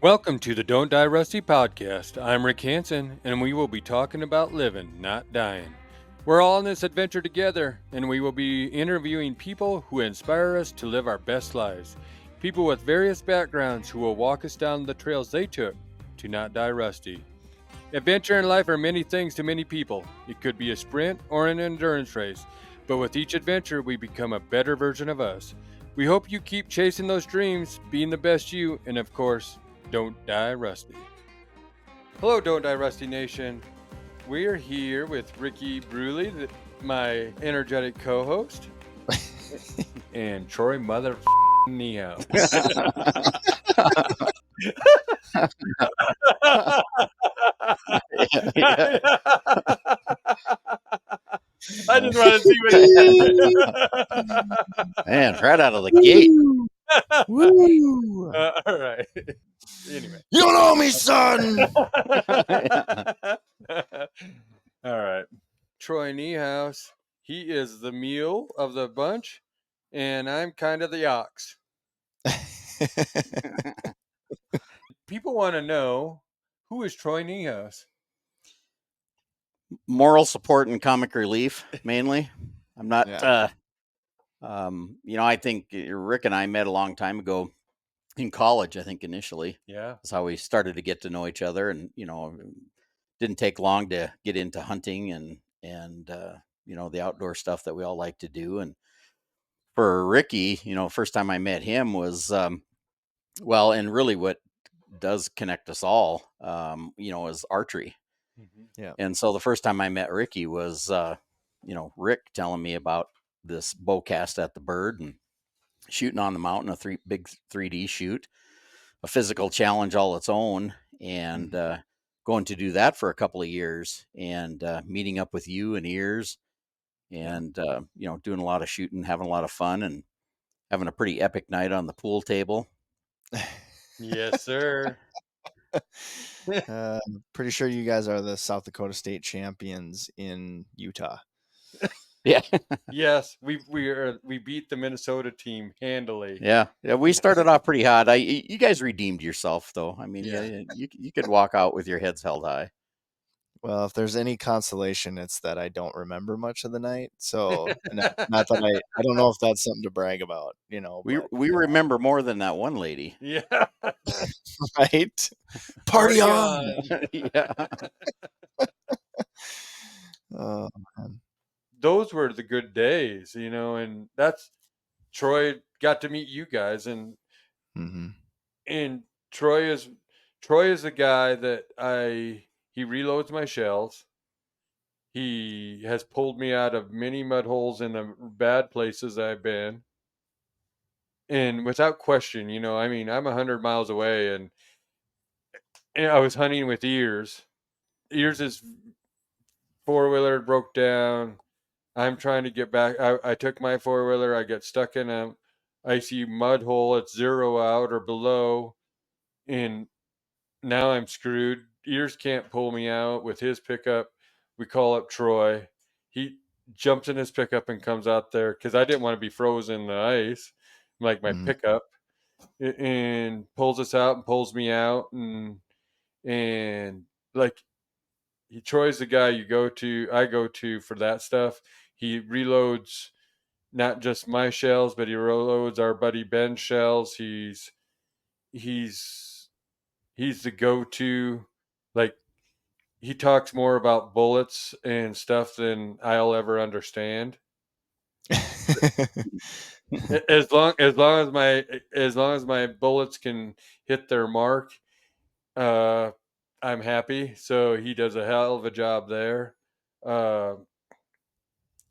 Welcome to the Don't Die Rusty podcast. I'm Rick Hansen, and we will be talking about living, not dying. We're all on this adventure together, and we will be interviewing people who inspire us to live our best lives. People with various backgrounds who will walk us down the trails they took to not die rusty. Adventure in life are many things to many people. It could be a sprint or an endurance race, but with each adventure, we become a better version of us. We hope you keep chasing those dreams, being the best you, and of course, don't die rusty. Hello, Don't Die Rusty Nation. We're here with Ricky Bruley, my energetic co-host, and Troy Mother Niehaus. I just want to see what Man, right out of the gate. Woo! all right. Anyway. You know me, son! All right. Troy Niehaus. He is the mule of the bunch, and I'm kind of the ox. People want to know, who is Troy Niehaus? Moral support and comic relief, mainly. I'm not, Yeah. I think Rick and I met a long time ago in college, I think initially. Yeah. That's how we started to get to know each other. And, didn't take long to get into hunting and the outdoor stuff that we all like to do. And for Ricky, first time I met him was, and really what does connect us all, is archery. Mm-hmm. Yeah. And so the first time I met Ricky was, Rick telling me about this bow cast at the Bird and shooting on the mountain, a big 3D shoot, a physical challenge all its own, and going to do that for a couple of years, and meeting up with you and Ears, and doing a lot of shooting, having a lot of fun, and having a pretty epic night on the pool table. Yes, sir. Pretty sure you guys are the South Dakota State champions in Utah. Yeah. Yes, we beat the Minnesota team handily. Yeah. We started off pretty hot. You guys redeemed yourself, though. I mean, you could walk out with your heads held high. Well, if there's any consolation, it's that I don't remember much of the night. So, not that I don't know if that's something to brag about, We remember more than that one lady. Yeah. right? Party on! Yeah. Oh, man. Those were the good days, and that's Troy got to meet you guys, and and Troy is the guy that he reloads my shells. He has pulled me out of many mud holes in the bad places I've been. And without question, I'm 100 miles away, and I was hunting with Ears. Ears' four-wheeler broke down. I'm trying to get back. I took my four-wheeler. I got stuck in a icy mud hole. It's 0 out or below. And now I'm screwed. Ears can't pull me out with his pickup. We call up Troy. He jumps in his pickup and comes out there because I didn't want to be frozen in the ice, like my pickup, and pulls us out and pulls me out. And like, Troy's the guy I go to for that stuff. He reloads not just my shells, but he reloads our buddy Ben's shells. He's the go-to. Like, he talks more about bullets and stuff than I'll ever understand. as long as my bullets can hit their mark, I'm happy. So he does a hell of a job there.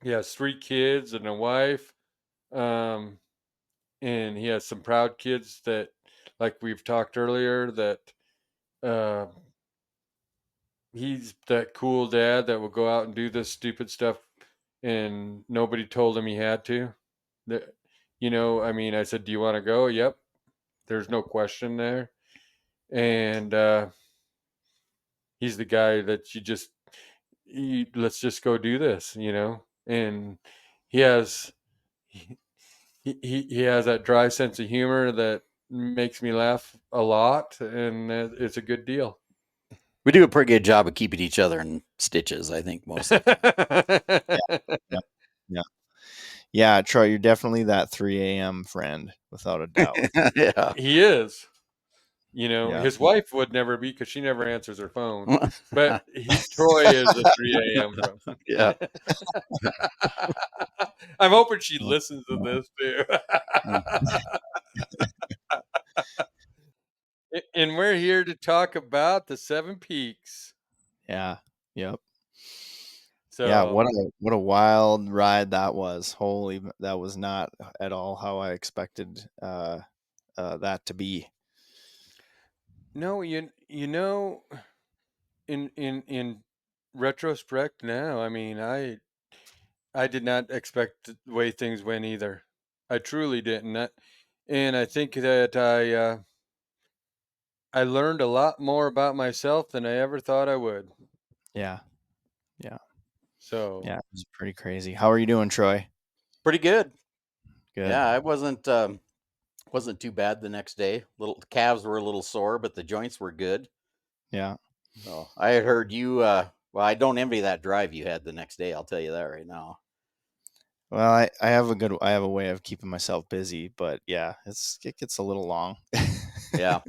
He has 3 kids and a wife, and he has some proud kids that, like we've talked earlier, that he's that cool dad that will go out and do this stupid stuff, and nobody told him he had to. I said, "Do you want to go?" Yep. There's no question there. And he's the guy that let's just go do this, And he has he has that dry sense of humor that makes me laugh a lot, and it's a good deal. We do a pretty good job of keeping each other in stitches, I think, most of the time. Yeah. Yeah. Yeah, Troy, you're definitely that 3 a.m. friend, without a doubt. Yeah. He is. Yeah. His wife would never be because she never answers her phone. But Troy is a 3 a.m. from. Yeah. I'm hoping she listens to this too. And we're here to talk about the 7 Peaks. Yeah. Yep. Yeah, So what a wild ride that was. That was not at all how I expected that to be. no, in retrospect now, I mean, I did not expect the way things went either. I truly didn't. And I think that I learned a lot more about myself than I ever thought I would. Yeah. Yeah. So Yeah, it was pretty crazy. How are you doing, Troy? Pretty good. Good. Yeah, I wasn't too bad the next day. The calves were a little sore, but the joints were good. Yeah. So I had heard you. Well, I don't envy that drive you had the next day. I'll tell you that right now. Well, I have a way of keeping myself busy, but yeah, it gets a little long. Yeah.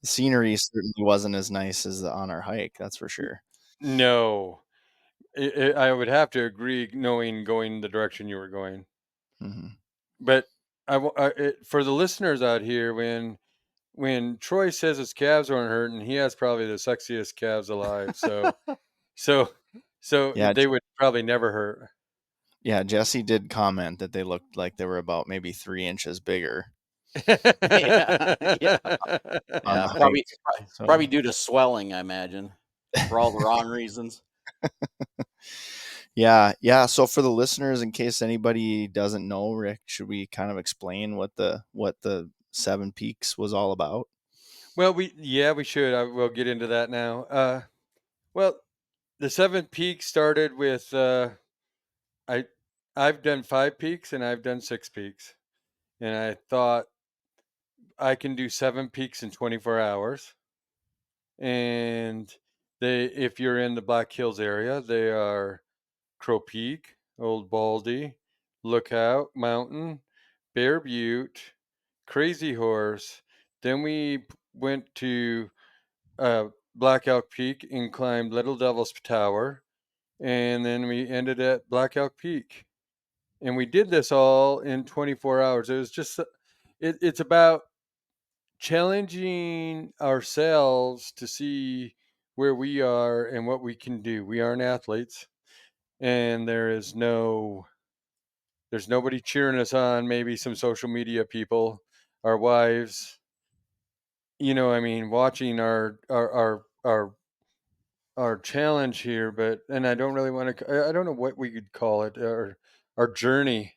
The scenery certainly wasn't as nice as on our hike, that's for sure. no, I would have to agree, knowing going the direction you were going. Hmm. But for the listeners out here, when Troy says his calves aren't hurting, he has probably the sexiest calves alive. So so Yeah, they would probably never hurt. yeah. Jesse did comment that they looked like they were about maybe 3 inches bigger Yeah. Yeah. on Yeah. the hike. Probably So due to swelling, I imagine, for all the wrong reasons. yeah. So for the listeners, in case anybody doesn't know, Rick, should we kind of explain what the 7 Peaks was all about? Well, we should. We'll get into that now. Well, the 7 peaks started with I I've done 5 peaks and I've done 6 peaks, and I thought I can do 7 peaks in 24 hours. And if you're in the Black Hills area, they are Crow Peak, Old Baldy, Lookout Mountain, Bear Butte, Crazy Horse. Then we went to Black Elk Peak and climbed Little Devil's Tower, and then we ended at Black Elk Peak. And we did this all in 24 hours. It was just it's about challenging ourselves to see where we are and what we can do. We aren't athletes, and there's nobody cheering us on. Maybe some social media people, our wives, I mean, watching our challenge here. But and I don't really want to. I don't know what we could call it. Our journey.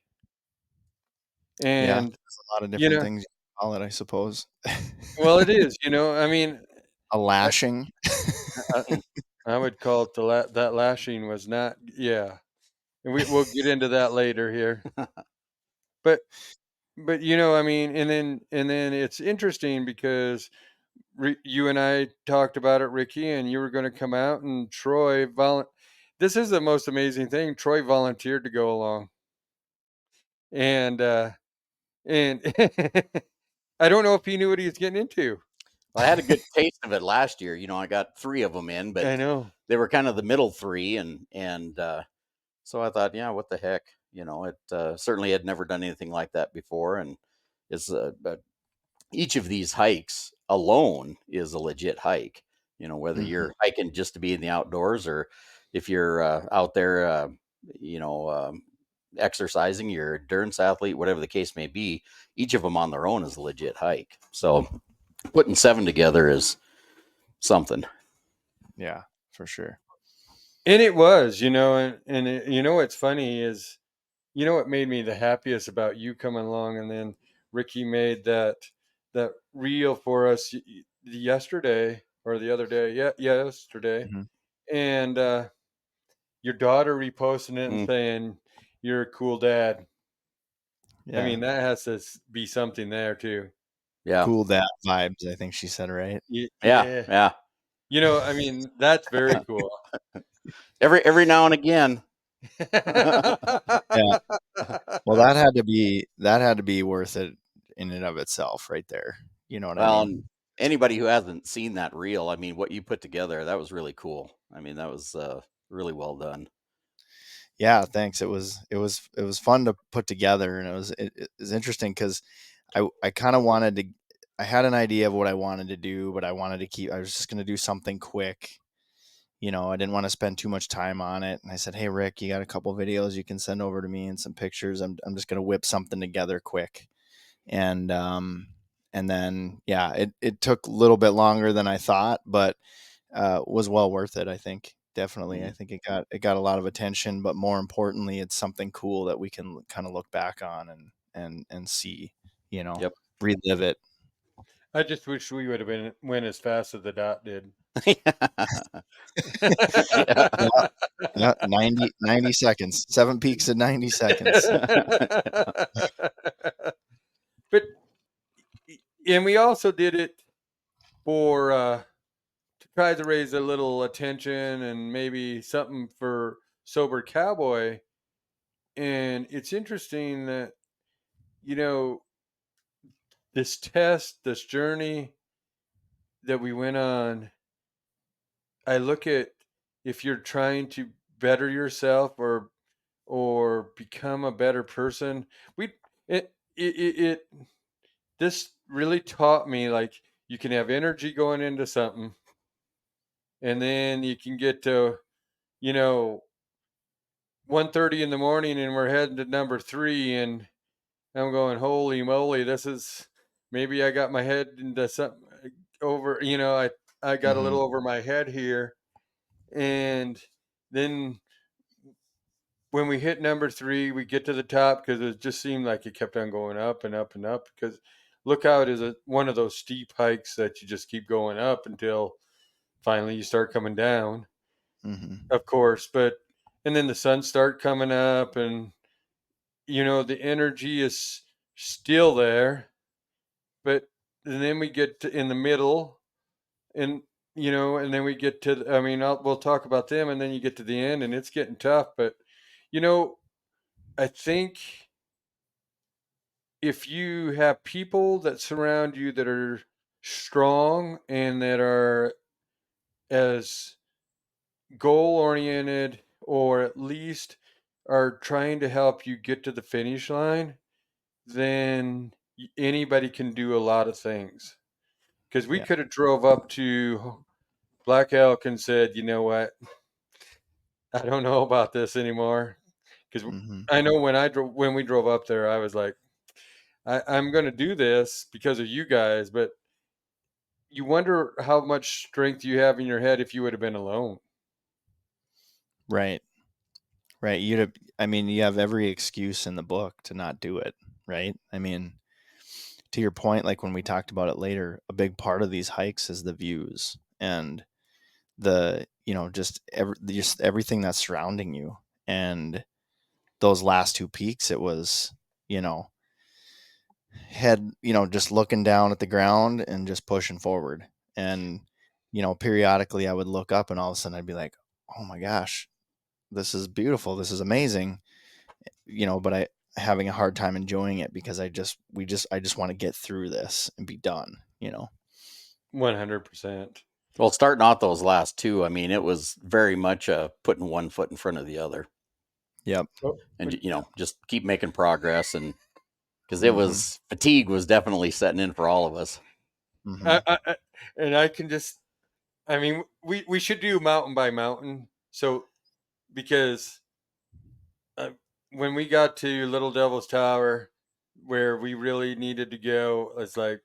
Yeah, And there's a lot of you different know, things you can call it, I suppose. well, it is. I mean, A I, lashing. I, I would call it that lashing was not. Yeah, and we'll get into that later here. But I mean, and then it's interesting because you and I talked about it, Ricky, and you were going to come out, and This is the most amazing thing. Troy volunteered to go along, and I don't know if he knew what he was getting into. Well, I had a good taste of it last year. I got 3 of them in, but I know. they were kind of the middle 3, and so I thought, yeah, what the heck? It certainly had never done anything like that before, and but each of these hikes alone is a legit hike. Whether Mhm. you're hiking just to be in the outdoors, or if you're out there, you know, um, exercising, you're an endurance athlete, whatever the case may be. Each of them on their own is a legit hike. So putting 7 together is something. Yeah, for sure. And it was, what's funny is, what made me the happiest about you coming along, and then Ricky made that reel for us yesterday or the other day, yeah, yesterday, Mhm. and your daughter reposting it and Mm. saying you're a cool dad. I Yeah. mean, that has to be something there too. Yeah. Cool dad vibes, I think she said, right? Yeah. Yeah. Yeah. I mean, that's very cool. Every now and again. Yeah. Well, that had to be worth it in and of itself right there. You know what I Well, mean? and anybody who hasn't seen that reel, I mean, what you put together, that was really cool. I mean, that was really well done. Yeah, thanks. It was fun to put together, and it was interesting because I kind of wanted to. I had an idea of what I wanted to do, but I wanted to keep. I was just going to do something quick. You know, I didn't want to spend too much time on it. And I said, "Hey, Rick, you got a couple videos you can send over to me and some pictures. I'm just going to whip something together quick." And then yeah, it took a little bit longer than I thought, but was well worth it. I think definitely. I think it got a lot of attention, but more importantly, it's something cool that we can kind of look back on and see, you know, Yep. relive it. I just wish we would have been went as fast as the dot did. Yeah. Yeah, 90 seconds, 7 peaks in 90 seconds. But and we also did it for to try to raise a little attention and maybe something for sober cowboy. And it's interesting that you know this test, this journey that we went on. I look at if you're trying to better yourself or become a better person. We it this really taught me like you can have energy going into something and then you can get to you know 1:30 in the morning and we're heading to number 3 and I'm going holy moly, this is maybe I got my head into something over, I got a Hmm. little over my head here. And then when we hit number 3, we get to the top because it just seemed like it kept on going up and up and up. Because Lookout is one of those steep hikes that you just keep going up until finally you start coming down, Hmm. of course. And then the sun start coming up, and the energy is still there. But and then we get in the middle, and and then we get to. I mean, we'll talk about them, and then you get to the end, and it's getting tough. But you know, I think if you have people that surround you that are strong and that are as goal oriented or at least are trying to help you get to the finish line, then anybody can do a lot of things. Because we Yeah. could have drove up to Black Elk and said, you know what, I don't know about this anymore. Because Hmm. I know when we drove up there, I was like, I'm going to do this because of you guys, but you wonder how much strength you have in your head if you would have been alone. Right. Right. I mean, you have every excuse in the book to not do it. Right. I mean, to your point, like when we talked about it later, a big part of these hikes is the views and just everything that's surrounding you. And those last 2 peaks, it was, you know, just looking down at the ground and just pushing forward. And, periodically I would look up and all of a sudden I'd be like, oh my gosh, this is beautiful. This is amazing. But I having a hard time enjoying it because I just want to get through this and be done. 100%. Well, starting out those last 2, I mean, it was very much putting one foot in front of the other, Yep. and just keep making progress, and because it Hmm. was fatigue was definitely setting in for all of us. Hmm. And I can just, I mean, we should do mountain by mountain. So, because uh, when we got to Little Devil's Tower, where we really needed to go, it's like,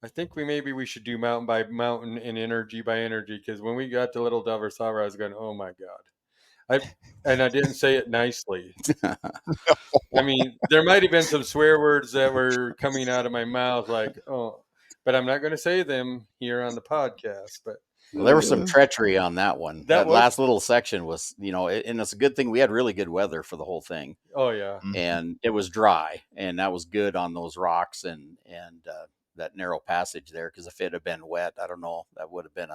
I think maybe we should do mountain by mountain and energy by energy. Because when we got to Little Devil's Tower, I was going, oh my God. And I didn't say it nicely. I mean, there might have been some swear words that were coming out of my mouth, like, oh, but I'm not going to say them here on the podcast. But Well, there was some treachery on that one. that That was, last little section was, and it's a good thing we had really good weather for the whole thing, oh, yeah. Hmm. and it was dry, and that was good on those rocks, and that narrow passage there, because if it had been wet, I don't know, that would have been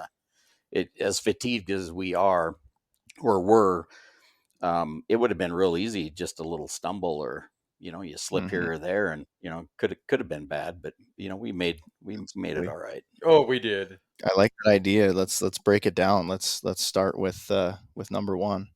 as fatigued as we are or were, it would have been real easy, just a little stumble, or you slip Mm-hmm. here or there, and could have been bad, but we made it all right. Oh, we did. I like that idea. Let's break it down. Let's start with number one.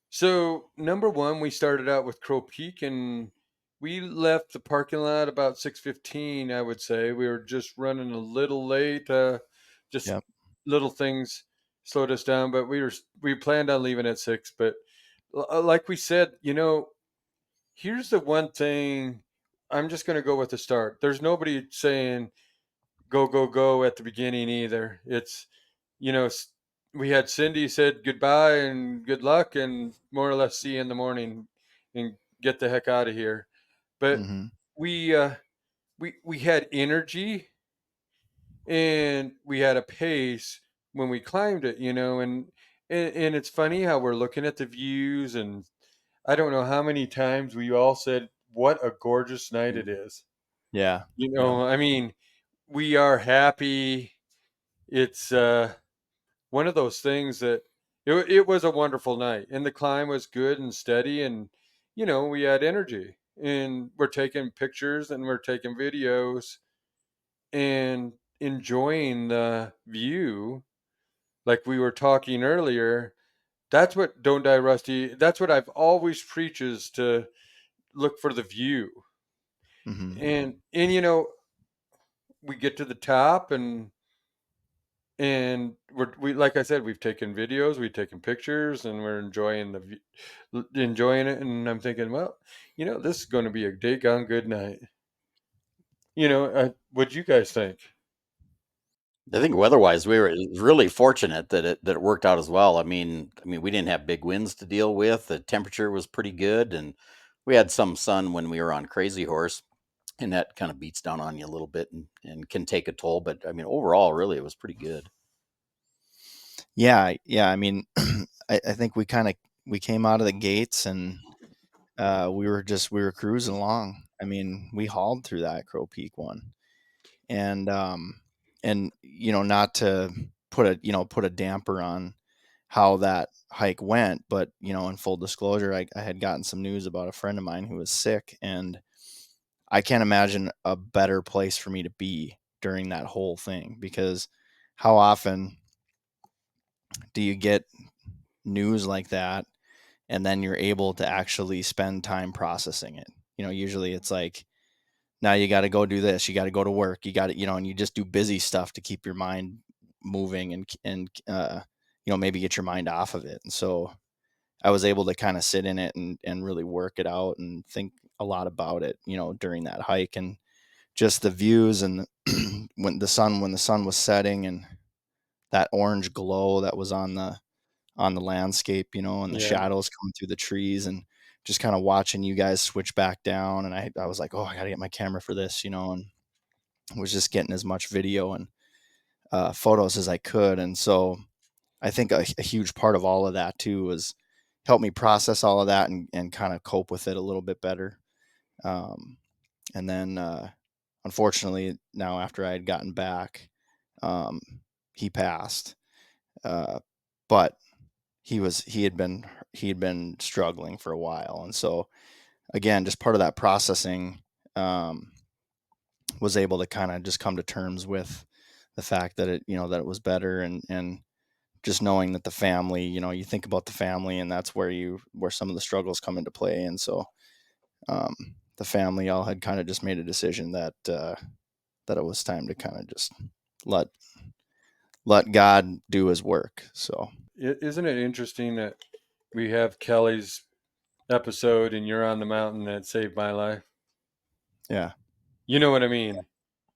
So number one, we started out with Crow Peak, and we left the parking lot about 6:15. I would say we were just running a little late. Just Yep. little things slowed us down, but we planned on leaving at 6. But like we said, here's the one thing. I'm just going to go with the start. There's nobody saying go go go at the beginning either. It's you know we had Cindy said goodbye and good luck and more or less see you in the morning and get the heck out of here. But Mm-hmm. we uh, we had energy and we had a pace when we climbed it, and it's funny how we're looking at the views, and I don't know how many times we all said what a gorgeous night it is. Yeah. Yep. I mean, we are happy. It's one of those things that it was a wonderful night, and the climb was good and steady, and we had energy, and we're taking pictures and we're taking videos and enjoying the view like we were talking earlier. That's what Don't Die Rusty, that's what I've always preaches, to look for the view. Mm-hmm. And we get to the top, and we like I said, we've taken videos, we've taken pictures, and we're enjoying it. And I'm thinking, well, this is going to be a daggone good night. What you guys think? I think weather-wise, we were really fortunate that it worked out as well. I mean, we didn't have big winds to deal with. The temperature was pretty good, and we had some sun when we were on Crazy Horse, and that kind of beats down on you a little bit, and can take a toll. But I mean, overall, really, it was pretty good. Yeah. Yeah. I mean, I think we came out of the gates and we were cruising along. I mean, we hauled through that Crow Peak one, and not to put a damper on how that hike went, but in full disclosure, I had gotten some news about a friend of mine who was sick, and I can't imagine a better place for me to be during that whole thing, because how often do you get news like that and then you're able to actually spend time processing it? Usually it's like, now you got to go do this, you got to go to work, you got to, and you just do busy stuff to keep your mind moving, and maybe get your mind off of it. And so I was able to kind of sit in it and really work it out and think a lot about it, during that hike, and just the views, and when the sun was setting, and that orange glow that was on the landscape, and the Yeah. shadows coming through the trees, and just kind of watching you guys switch back down. And I was like, oh, I got to get my camera for this, and was just getting as much video and photos as I could. And so I think a huge part of all of that too was help me process all of that, and kind of cope with it a little bit better. Um, and then, unfortunately, now after I had gotten back, um, he passed. But he had been struggling for a while, and so again, just part of that processing, um, was able to kind of just come to terms with the fact that it was better, and just knowing that the family, you think about the family, and that's where some of the struggles come into play. And so, um, the family all had kind of just made a decision that it was time to kind of just let let God do His work. So Isn't it interesting that we have Kelly's episode and you're on the mountain that saved my life? yeah. You know what I mean?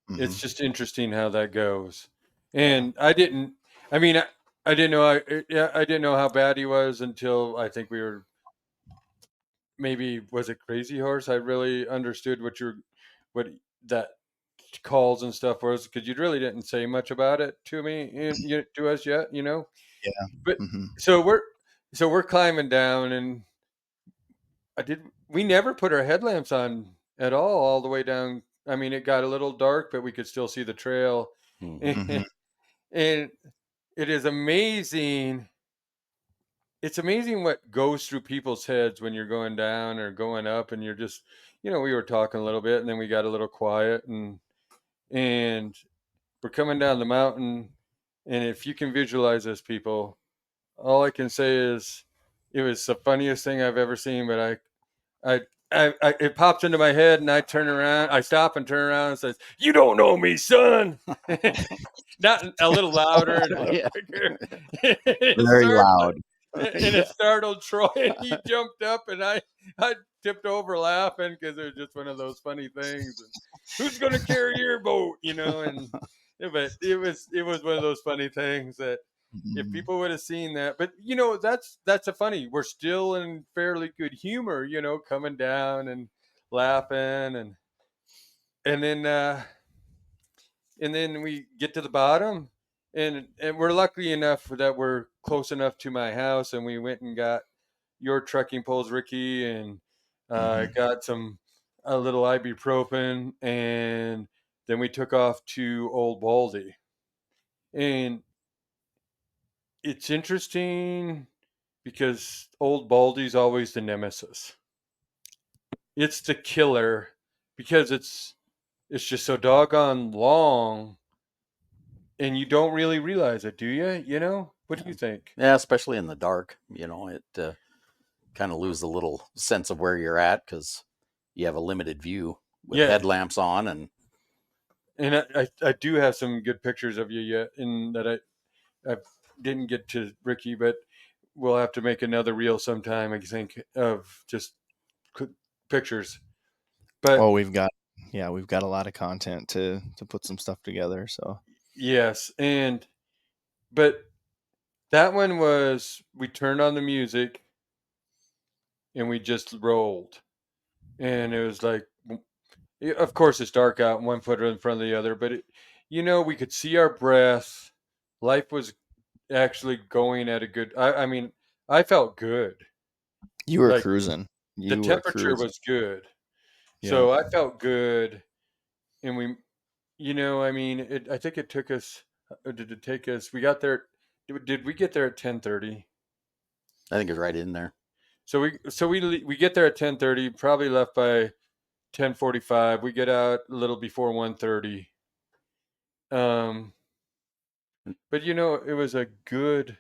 Hmm. It's just interesting how that goes. Yeah. And I mean, I didn't know, yeah, I didn't know how bad he was until I think we were, maybe, was it Crazy Horse? I really understood what that calls and stuff was, because you really didn't say much about it to me, to us yet. Yeah. But Hmm. so we're climbing down, and we never put our headlamps on at all the way down I mean, it got a little dark, but we could still see the trail. Mm-hmm. And it is amazing. It's amazing what goes through people's heads when you're going down or going up, and you're just, we were talking a little bit, and then we got a little quiet, and we're coming down the mountain, and if you can visualize this, people, all I can say is it was the funniest thing I've ever seen. But it pops into my head, and I turn around, I stop and turn around and says, "You don't know me, son." Not a little louder and a little Yeah. quicker. Very loud. And it startled Troy, and he jumped up, and I tipped over laughing because it was just one of those funny things. And who's going to carry your boat, And but it was one of those funny things that if Mhm. people would have seen that, but that's a funny. We're still in fairly good humor, coming down and laughing, and then we get to the bottom, and we're lucky enough that we're close enough to my house, and we went and got your trekking poles, Ricky, and Mhm. got a little ibuprofen, and then we took off to Old Baldy. And it's interesting because Old Baldy's always the nemesis. It's the killer because it's just so doggone long, and you don't really realize it, do you? What do you think? Yeah, especially in the dark, it kind of lose a little sense of where you're at because you have a limited view with Yeah, headlamps on. and I do have some good pictures of you yet, in that I didn't get to Ricky, but we'll have to make another reel sometime, I think, of just pictures. But Oh, we've got a lot of content to put some stuff together. So yes, but that one was, we turned on the music and we just rolled, and it was like, of course it's dark out, one foot in front of the other, but we could see our breath. Life was actually going at a good. I mean, I felt good. you were Like cruising. the You were temperature cruising. was good, Yeah. so I felt good, and I mean, I think it took us. Did it take us? We got there. Did we get there at 10:30? I think it's right in there. So we get there at 10:30. Probably left by 10:45. We get out a little before 1:30. Um, but it was a good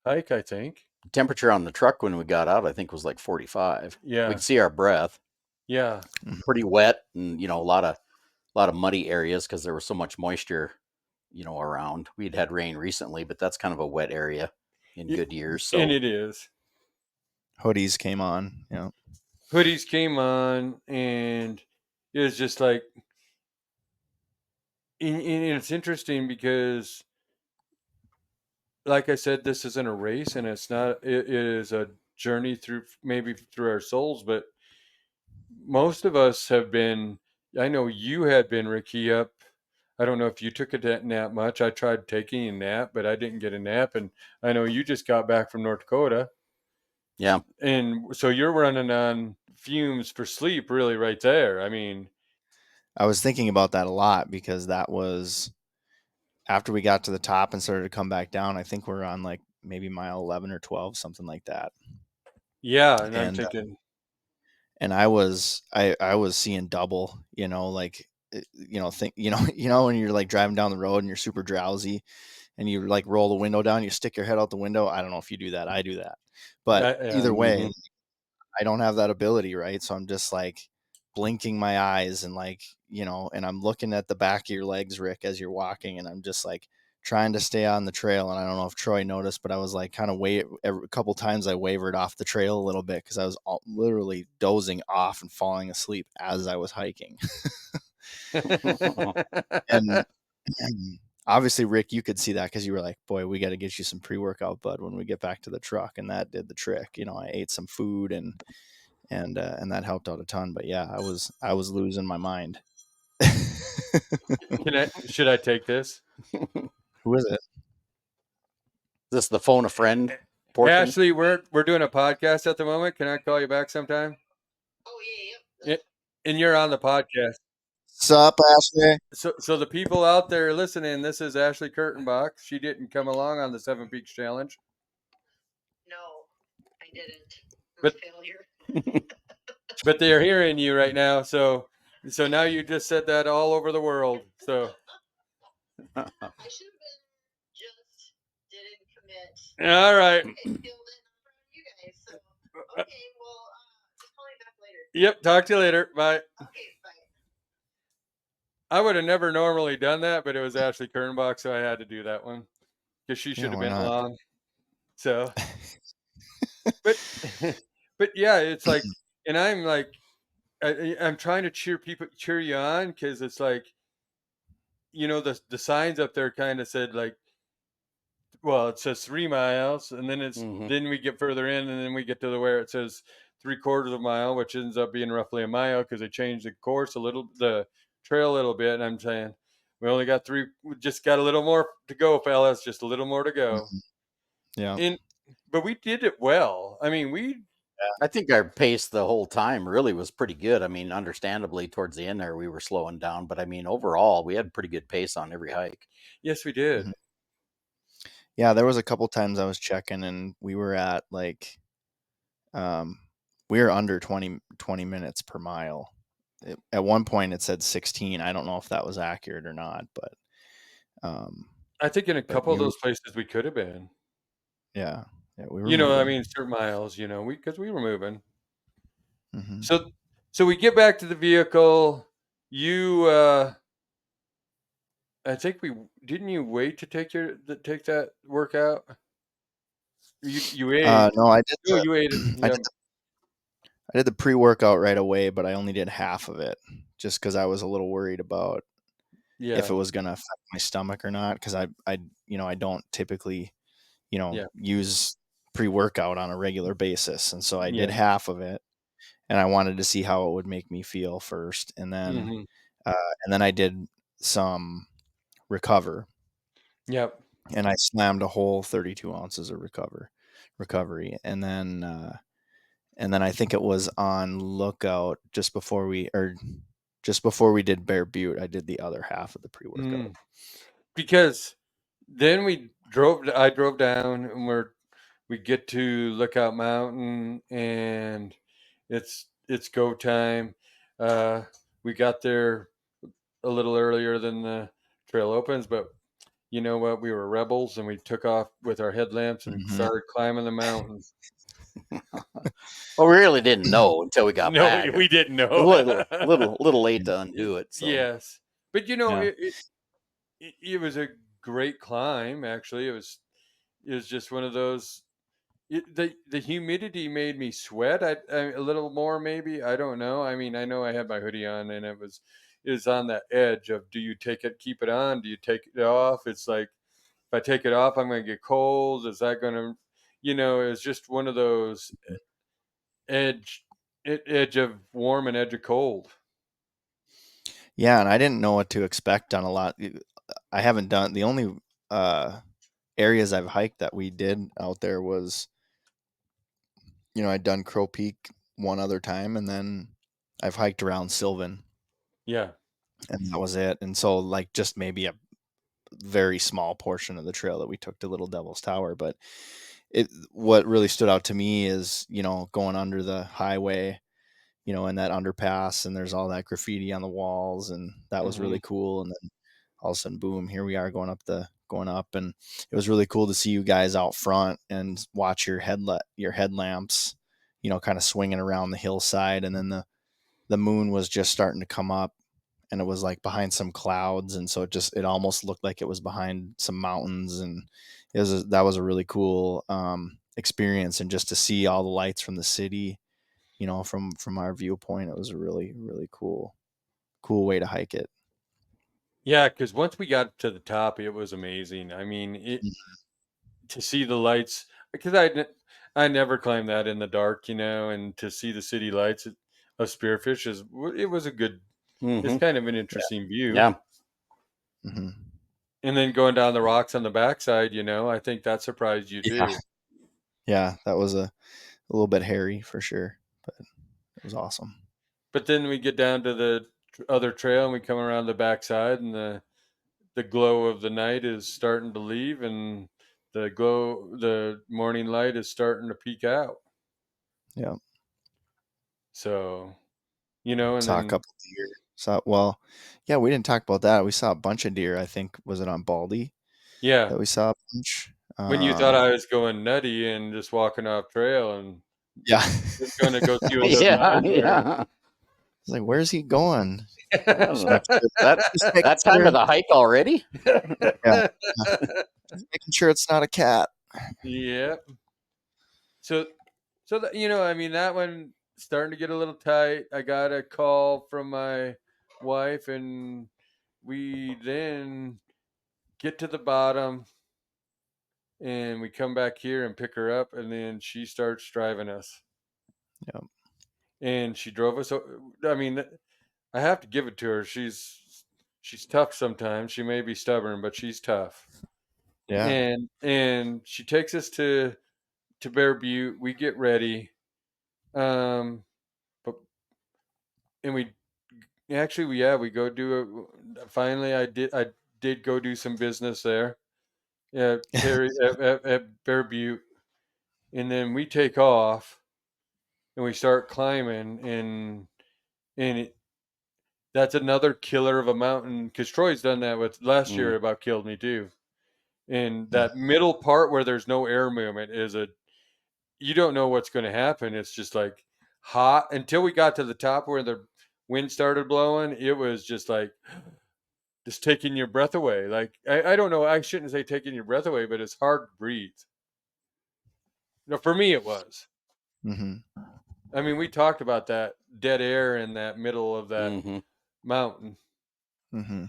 hike, I think. Temperature on the truck when we got out, I think, was like 45. We Yeah, could see our breath. yeah. Mhm. Pretty wet, and a lot of muddy areas because there was so much moisture, around. We'd had rain recently, but that's kind of a wet area in Y- good years. And So it is. Hoodies came on. Yeah. Hoodies came on, and it was just like, and it's interesting because, like I said, this isn't a race, and it's not. It is a journey through, maybe through our souls, but most of us have been. I know you had been, Ricky, up. I don't know if you took a nap much. I tried taking a nap, but I didn't get a nap, and I know you just got back from North Dakota, yeah, and so you're running on fumes for sleep, really, right there. I mean, I was thinking about that a lot because that was after we got to the top and started to come back down. I think we're on like maybe mile 11 or 12, something like that. yeah, and I'm And thinking, I was seeing double, like think when you're like driving down the road and you're super drowsy and you like roll the window down, you stick your head out the window. I don't know if you do that. I do that. But yeah, either way, hmm I don't have that ability, right? So I'm just like blinking my eyes and like, and I'm looking at the back of your legs, Rick, as you're walking, and I'm just like trying to stay on the trail. And I don't know if Troy noticed, but I was like kind of a couple times I wavered off the trail a little bit because I was literally dozing off and falling asleep as I was hiking. and, and obviously, Rick, you could see that because you were like, boy, we got to get you some pre-workout, bud, when we get back to the truck. And that did the trick. I ate some food and that helped out a ton. But yeah, I was losing my mind. should I take this? Who is it? Is this the phone a friend portion? Ashley, we're doing a podcast at the moment. Can I call you back sometime? And you're on the podcast. Sup, Ashley? So the people out there listening, this is Ashley Kurtenbach. She didn't come along on the Seven Peaks Challenge. No, I didn't. But Failure. but they are hearing you right now. So now you just said that all over the world. So I should have been just didn't commit. all right. I filled it in front of you guys. So okay, well, just call me back later. Yep. Talk to you later. Bye. Okay, bye. I would have never normally done that, but it was Ashley Kernbach, so I had to do that one because she should have why been not? along. So, but but yeah, it's like, and I'm like, I'm trying to cheer you on because it's like, the signs up there kind of said like, well, it says 3 miles, and then then we get further in, and then we get to where it says 3/4 of a mile, which ends up being roughly a mile because they changed the course the trail a little bit. And I'm saying we only got we just got a little more to go, fellas, just a little more to go. Yeah. But we did it well. I mean, I think our pace the whole time really was pretty good. I mean, understandably, towards the end there, we were slowing down, but I mean, overall, we had pretty good pace on every hike. Yes, we did. Mhm. Yeah, there was a couple times I was checking, and we were at like, we were under 20 minutes per mile. At one point, it said 16. I don't know if that was accurate or not, but I think in a couple of we were, those places we could have been. yeah, we were I moving. mean, certain miles. Because we were moving. Mhm. So we get back to the vehicle. You, I think didn't you wait to take that workout? You ate. No, I did No, you ate it. I Yeah, did the pre-workout right away, but I only did half of it just because I was a little worried about if yeah, it was going to affect my stomach or not. Because I don't typically, yeah, use pre-workout on a regular basis, and so I did yeah. half of it, and I wanted to see how it would make me feel first, Mm-hmm. uh, and then I did some Yep. and I slammed a whole 32 ounces of recovery, and then I think it was on lookout just before we did Bear Butte, I did the other half of the pre-workout. Because then I drove down, and we get to Lookout Mountain, and it's go time. We got there a little earlier than the trail opens, but you know what? We were rebels, and we took off with our headlamps and Mhm. started climbing the mountains. Well, we really didn't know until we got No, back. we didn't know. A little late to undo it. So Yes, but Yeah. it was a great climb. Actually, it was just one of those. The humidity made me sweat. A little more, maybe. I don't know. I mean, I know I had my hoodie on, and it was on that edge of, do you keep it on? Do you take it off? It's like, if I take it off, I'm going to get cold. Is that going to, it was just one of those edge edge of warm and edge of cold. Yeah, and I didn't know what to expect on a lot. I haven't done the only areas I've hiked that we did out there was, I'd done Crow Peak one other time, and then I've hiked around Sylvan, Yeah. and that was it. And so, like, just maybe a very small portion of the trail that we took to Little Devil's Tower. But what really stood out to me is, going under the highway, and that underpass, and there's all that graffiti on the walls, and that was really cool. And then all of a sudden, boom, here we are going up, and it was really cool to see you guys out front and watch your headlamps, kind of swinging around the hillside, and then the moon was just starting to come up, and it was like behind some clouds, and so it almost looked like it was behind some mountains, and that was a really cool experience. And just to see all the lights from the city, from our viewpoint, it was a really, really cool way to hike it. Yeah, because once we got to the top, it was amazing. I mean, to see the lights, because I never climbed that in the dark, and to see the city lights of Spearfish it was a good. It's kind of an interesting view. yeah. Mm-hmm. And then going down the rocks on the backside, I think that surprised you too. Yeah, that was a little bit hairy for sure, but it was awesome. But then we get down to other trail, and we come around the backside, and the glow of the night is starting to leave, and the morning light is starting to peek out. Yeah. So, and Saw a then couple deer. Yeah, we didn't talk about that. We saw a bunch of deer. I think, was it on Baldy yeah, that we saw a bunch? when you thought I was going nutty and just walking off trail and Yeah. was going to go see what those Yeah, mountains were. yeah. It's like, where's he going? I don't know. Just making That time sure. of the hike already? Yeah. Just making sure it's not a cat. Yeah. So that, I mean, that one starting to get a little tight. I got a call from my wife, and we then get to the bottom, and we come back here and pick her up, and then she starts driving us. Yep. And she drove us. I mean, I have to give it to her. She's tough sometimes. She may be stubborn, but she's tough. Yeah. And she takes us to Bear Butte. We get ready. But and we we go do finally I did go do some business there. Yeah, Terry at Bear Butte. And then we take off and we start climbing, and that's another killer of a mountain, because Troy's done that with last year, about killed me too. And that middle part where there's no air movement you don't know what's going to happen. It's just like hot until we got to the top where the wind started blowing. It was just like just taking your breath away. Like, I don't know. I shouldn't say taking your breath away, but it's hard to breathe. For me, it was. Mm-hmm. I mean, we talked about that dead air in that middle of that mountain. Mm-hmm.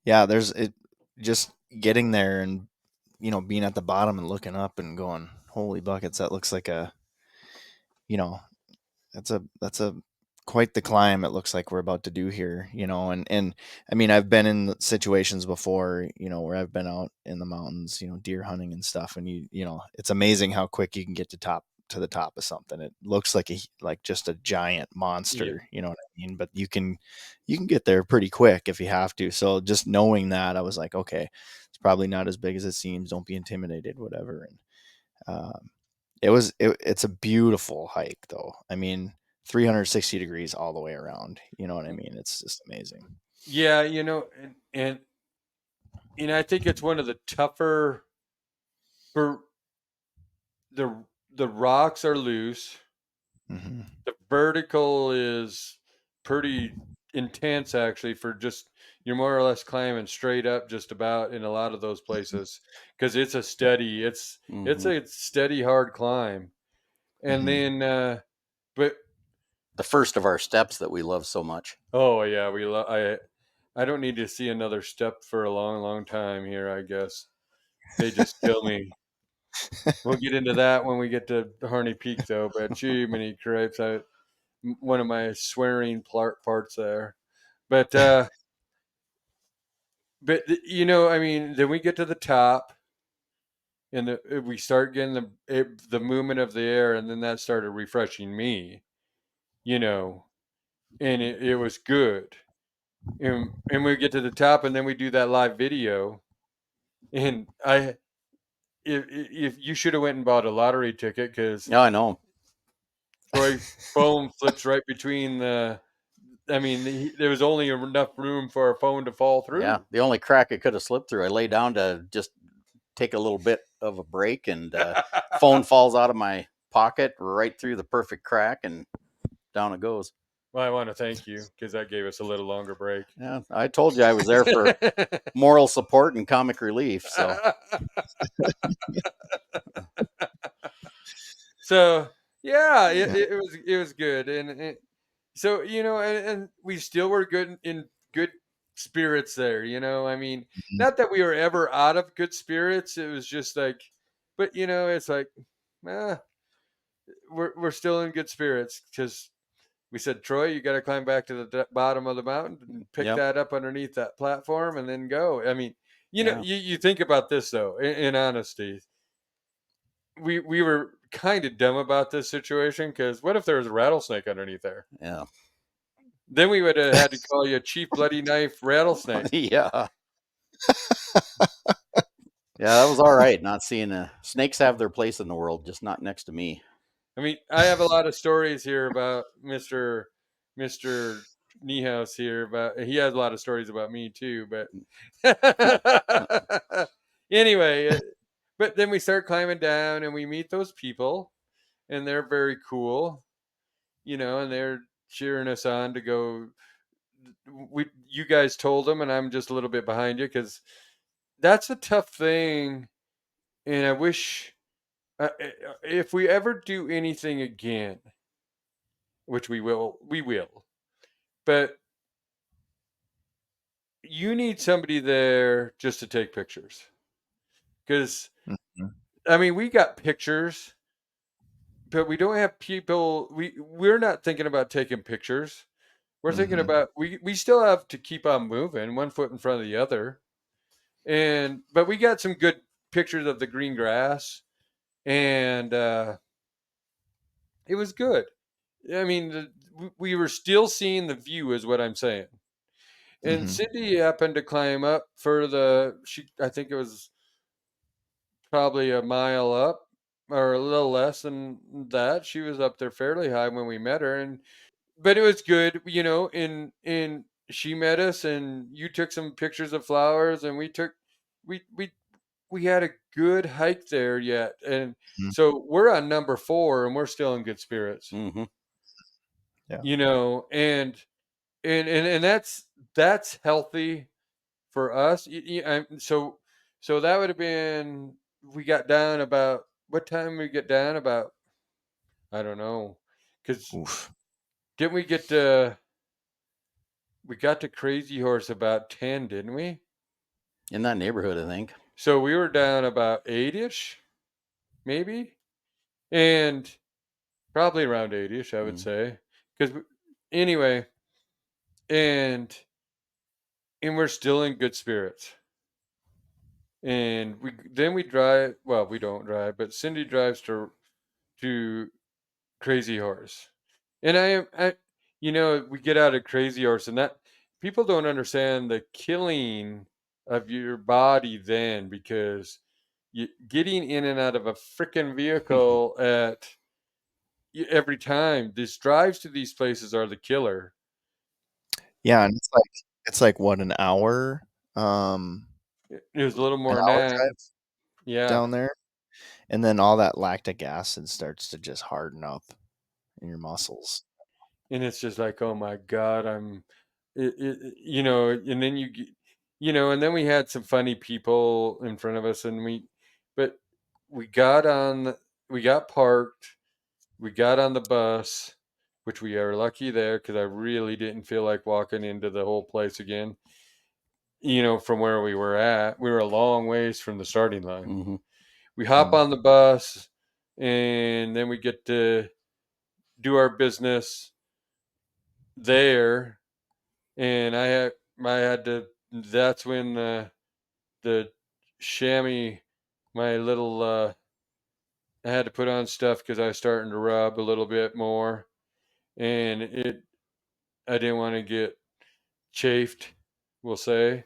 Yeah, there's it. Just getting there and being at the bottom and looking up and going, holy buckets, that looks like that's a quite the climb it looks like we're about to do here, and I mean, I've been in situations before, where I've been out in the mountains, deer hunting and stuff, and it's amazing how quick you can get to the top of something. It looks like just a giant monster, you know what I mean? But you can get there pretty quick if you have to. So just knowing that, I was like, okay, it's probably not as big as it seems. Don't be intimidated, whatever. And it's a beautiful hike, though. I mean, 360 degrees all the way around. You know what I mean? It's just amazing. Yeah, and I think it's one of the tougher for the rocks are loose. Mm-hmm. The vertical is pretty intense, actually, for just you're more or less climbing straight up just about in a lot of those places, because it's a steady it's a steady hard climb. And then but The first of our steps that we love so much. oh yeah, I don't need to see another step for a long time here, I guess. They just kill me. We'll get into that when we get to Harney Peak, though. But gee, many cripes! One of my swearing parts there. But I mean, then we get to the top, and we start getting the movement of the air, and then that started refreshing me, and it was good. And we get to the top, and then we do that live video, and if you should have went and bought a lottery ticket, because Yeah, I know. Troy phone flips right between I mean, there was only enough room for a phone to fall through. Yeah, the only crack it could have slipped through. I lay down to just take a little bit of a break, and phone falls out of my pocket right through the perfect crack, and down it goes. Well, I want to thank you, because that gave us a little longer break. Yeah, I told you I was there for moral support and comic relief. So yeah, it was good, and so and we still were good in good spirits there. I mean, not that we were ever out of good spirits. It was just like, but it's like, eh, we're still in good spirits, because we said, Troy, you got to climb back to the bottom of the mountain and pick that up underneath that platform and then go. I mean, you think about this, though, in honesty. We were kind of dumb about this situation, because what if there was a rattlesnake underneath there? Yeah. Then we would have had to call you Chief Bloody Knife Rattlesnake. Yeah. Yeah, that was all right. Not seeing snakes have their place in the world, just not next to me. I mean, I have a lot of stories here about Mr. Niehaus here, but he has a lot of stories about me too. But anyway, but then we start climbing down and we meet those people, and they're very cool, and they're cheering us on to go. You guys told them, and I'm just a little bit behind you because that's a tough thing, and I wish if we ever do anything again, which we will, but you need somebody there just to take pictures because I mean we got pictures, but we don't have people. We're not thinking about taking pictures. We're thinking about we still have to keep on moving, one foot in front of the other, but we got some good pictures of the green grass, and it was good. I mean, we were still seeing the view, is what I'm saying. And Cindy happened to climb up for I think it was probably a mile up or a little less than that. She was up there fairly high when we met her, but it was good, and she met us, and you took some pictures of flowers, and we had a good hike there yet. And so we're on number 4 and we're still in good spirits. Mm-hmm. Yeah. And that's healthy for us. So that would have been, we got down about, what time we get down about, I don't know, because didn't we we got to Crazy Horse about 10, didn't we? In that neighborhood, I think. So we were down about 8ish, maybe, and probably around 8ish, I would say, because anyway, and we're still in good spirits. And we drive. Well, we don't drive, but Cindy drives to Crazy Horse, and we get out of Crazy Horse, and that people don't understand the killing of your body then, because getting in and out of a freaking vehicle every time. These drives to these places are the killer. Yeah, and it's like what, an hour? It was a little more An than hour that. drive Yeah. down there, and then all that lactic acid starts to just harden up in your muscles. And it's just like, oh my God, and then and then we had some funny people in front of us, but we got parked, we got on the bus, which we are lucky there because I really didn't feel like walking into the whole place again. From where we were at, we were a long ways from the starting line. We hop on the bus, and then we get to do our business there, and I had to. That's when the chamois, my little, I had to put on stuff because I was starting to rub a little bit more, and I didn't want to get chafed, we'll say,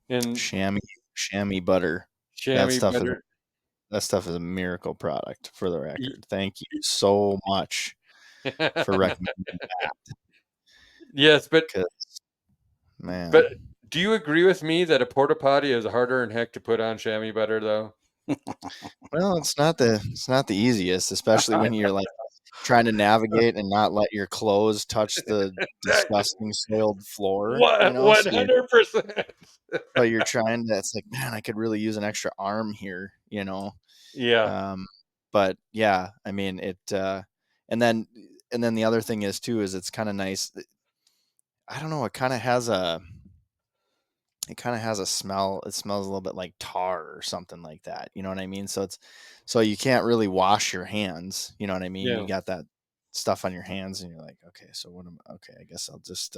and Chamois butter. chamois butter. That stuff is a miracle product, for the record. Thank you so much for recommending that. Yes, but man, but do you agree with me that a porta potty is harder than heck to put on chamois butter, though? well, it's not the easiest, especially when you're like trying to navigate and not let your clothes touch the disgusting soiled floor. 100%. So you're trying to. It's like, man, I could really use an extra arm here. Yeah. But yeah, I mean it. And then the other thing is too, is it's kind of nice. I don't know. It kind of has a smell. It smells a little bit like tar or something like that. You know what I mean? So you can't really wash your hands. You know what I mean? Yeah. You got that stuff on your hands, and you're like, okay, so I guess I'll just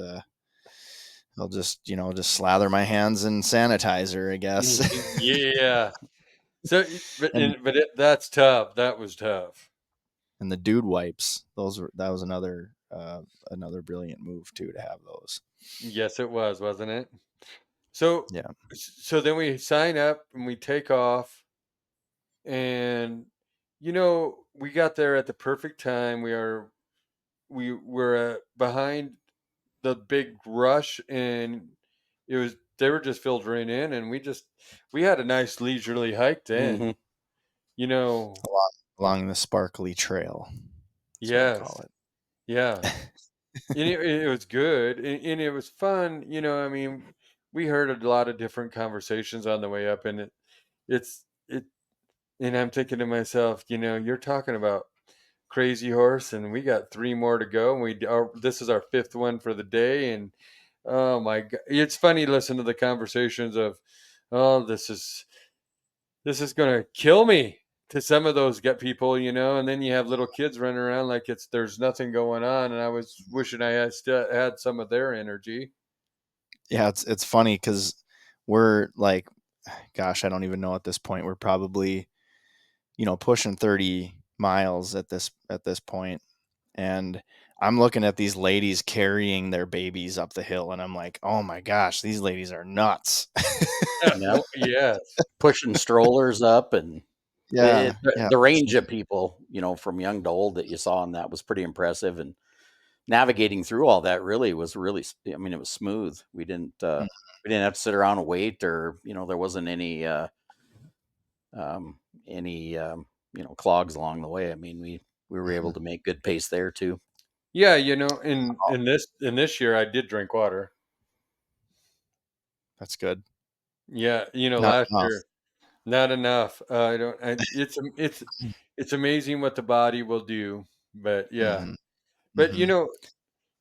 just slather my hands in sanitizer, I guess. Yeah. So, that's tough. That was tough. And the dude wipes, that was another another brilliant move too to have those. Yes, it was, wasn't it? So, Yeah. so then we sign up and we take off, and we got there at the perfect time. We were behind the big rush, and they were just filtering in, and we had a nice leisurely hike then. Mm-hmm. You know, Along the sparkly trail. That's what I call yes, it. yeah, and it was good, and it was fun. I mean, we heard a lot of different conversations on the way up, and it's it, and I'm thinking to myself, you're talking about Crazy Horse, and we got 3 more to go, and this is our 5th one for the day, and oh my God, it's funny listening to the conversations of, oh, this is gonna kill me, to some of those get people, and then you have little kids running around like there's nothing going on, and I was wishing I had some of their energy. Yeah, it's funny because we're like, gosh, I don't even know at this point. We're probably, pushing 30 miles at this point, and I'm looking at these ladies carrying their babies up the hill, and I'm like, oh my gosh, these ladies are nuts. Yep. Yes. Pushing strollers up, and Yeah, yeah, the range of people, from young to old that you saw on that was pretty impressive. And navigating through all that really was I mean, it was smooth. We didn't have to sit around and wait, or there wasn't um, any clogs along the way. I mean, we were able to make good pace there too. Yeah, in this year I did drink water. that's good. Yeah, Not last enough. year not enough. I don't. It's amazing what the body will do. But yeah, Hmm. but Hmm.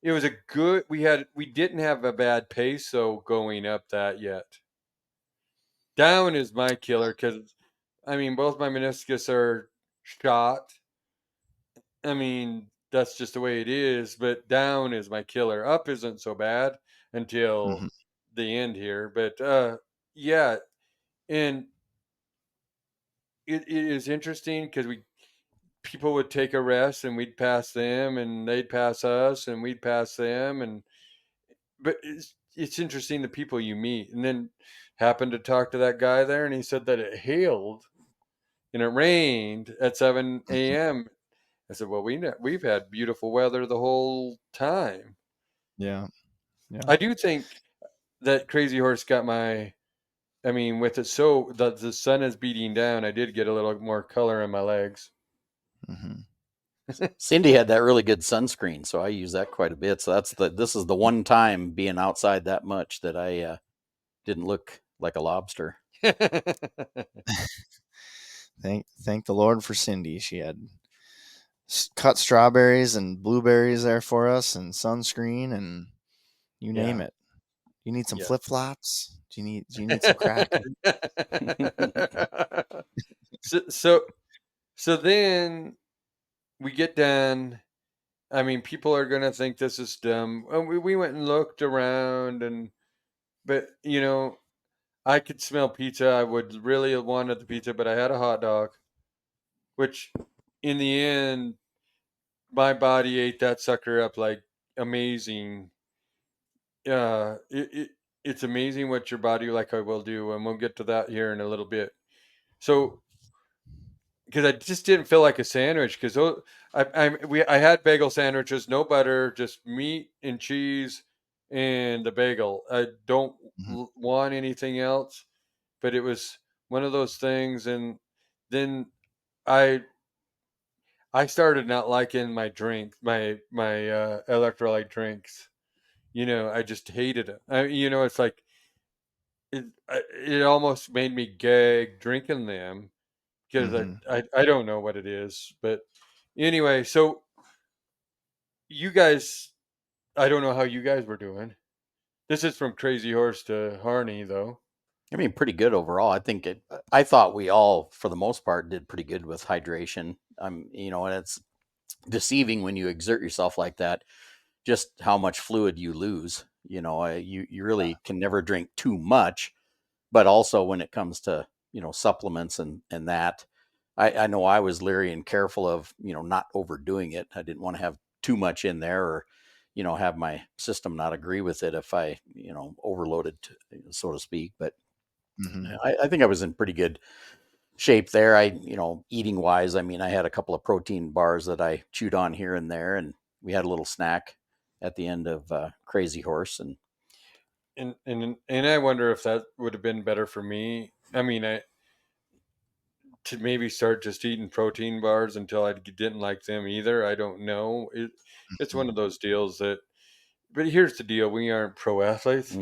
it was a good. We didn't have a bad pace, so going up that yet. Down is my killer because, I mean, both my meniscus are shot. I mean, that's just the way it is. But down is my killer. Up isn't so bad Hmm. until the end here. But yeah, and it is interesting because people would take a rest, and we'd pass them, and they'd pass us, and we'd pass them, and but it's interesting the people you meet. And then happened to talk to that guy there, and he said that it hailed and it rained at 7 a.m. I said, well, we've had beautiful weather the whole time. Yeah, yeah. I do think that Crazy Horse got I mean, with it, so the sun is beating down, I did get a little more color in my legs. Hmm. Cindy had that really good sunscreen, so I use that quite a bit. So this is the one time being outside that much that I didn't look like a lobster. Thank the Lord for Cindy. She had cut strawberries and blueberries there for us, and sunscreen, and you name Yeah. it. You need some Yeah. flip flops? Do you need some crackers? so then we get done. I mean, people are gonna think this is dumb. And we went and looked around, but I could smell pizza. I would really have wanted the pizza, but I had a hot dog, which in the end, my body ate that sucker up like amazing. It's amazing what your body, like I will do, and we'll get to that here in a little bit. So, because I just didn't feel like a sandwich, because I had bagel sandwiches, no butter, just meat and cheese and the bagel. I don't Mhm. want anything else, but it was one of those things, and then I I started not liking my drink, my electrolyte drinks. I just hated it. It's like it almost made me gag drinking them because Mhm. I don't know what it is, but anyway. So you guys, I don't know how you guys were doing. This is from Crazy Horse to Harney, though. I mean, pretty good overall. I thought we all, for the most part, did pretty good with hydration. And it's deceiving when you exert yourself like that, just how much fluid you lose. You really can never drink too much, but also when it comes to, supplements and that, I know I was leery and careful of, not overdoing it. I didn't want to have too much in there, or have my system not agree with it if I overloaded, so to speak. But I think I was in pretty good shape there. Eating wise, I mean, I had a couple of protein bars that I chewed on here and there, and we had a little snack at the end of Crazy Horse. And I wonder if that would have been better for me. I mean, to maybe start just eating protein bars until I didn't like them either. I don't know. It's one of those deals that. But here's the deal: we aren't pro athletes.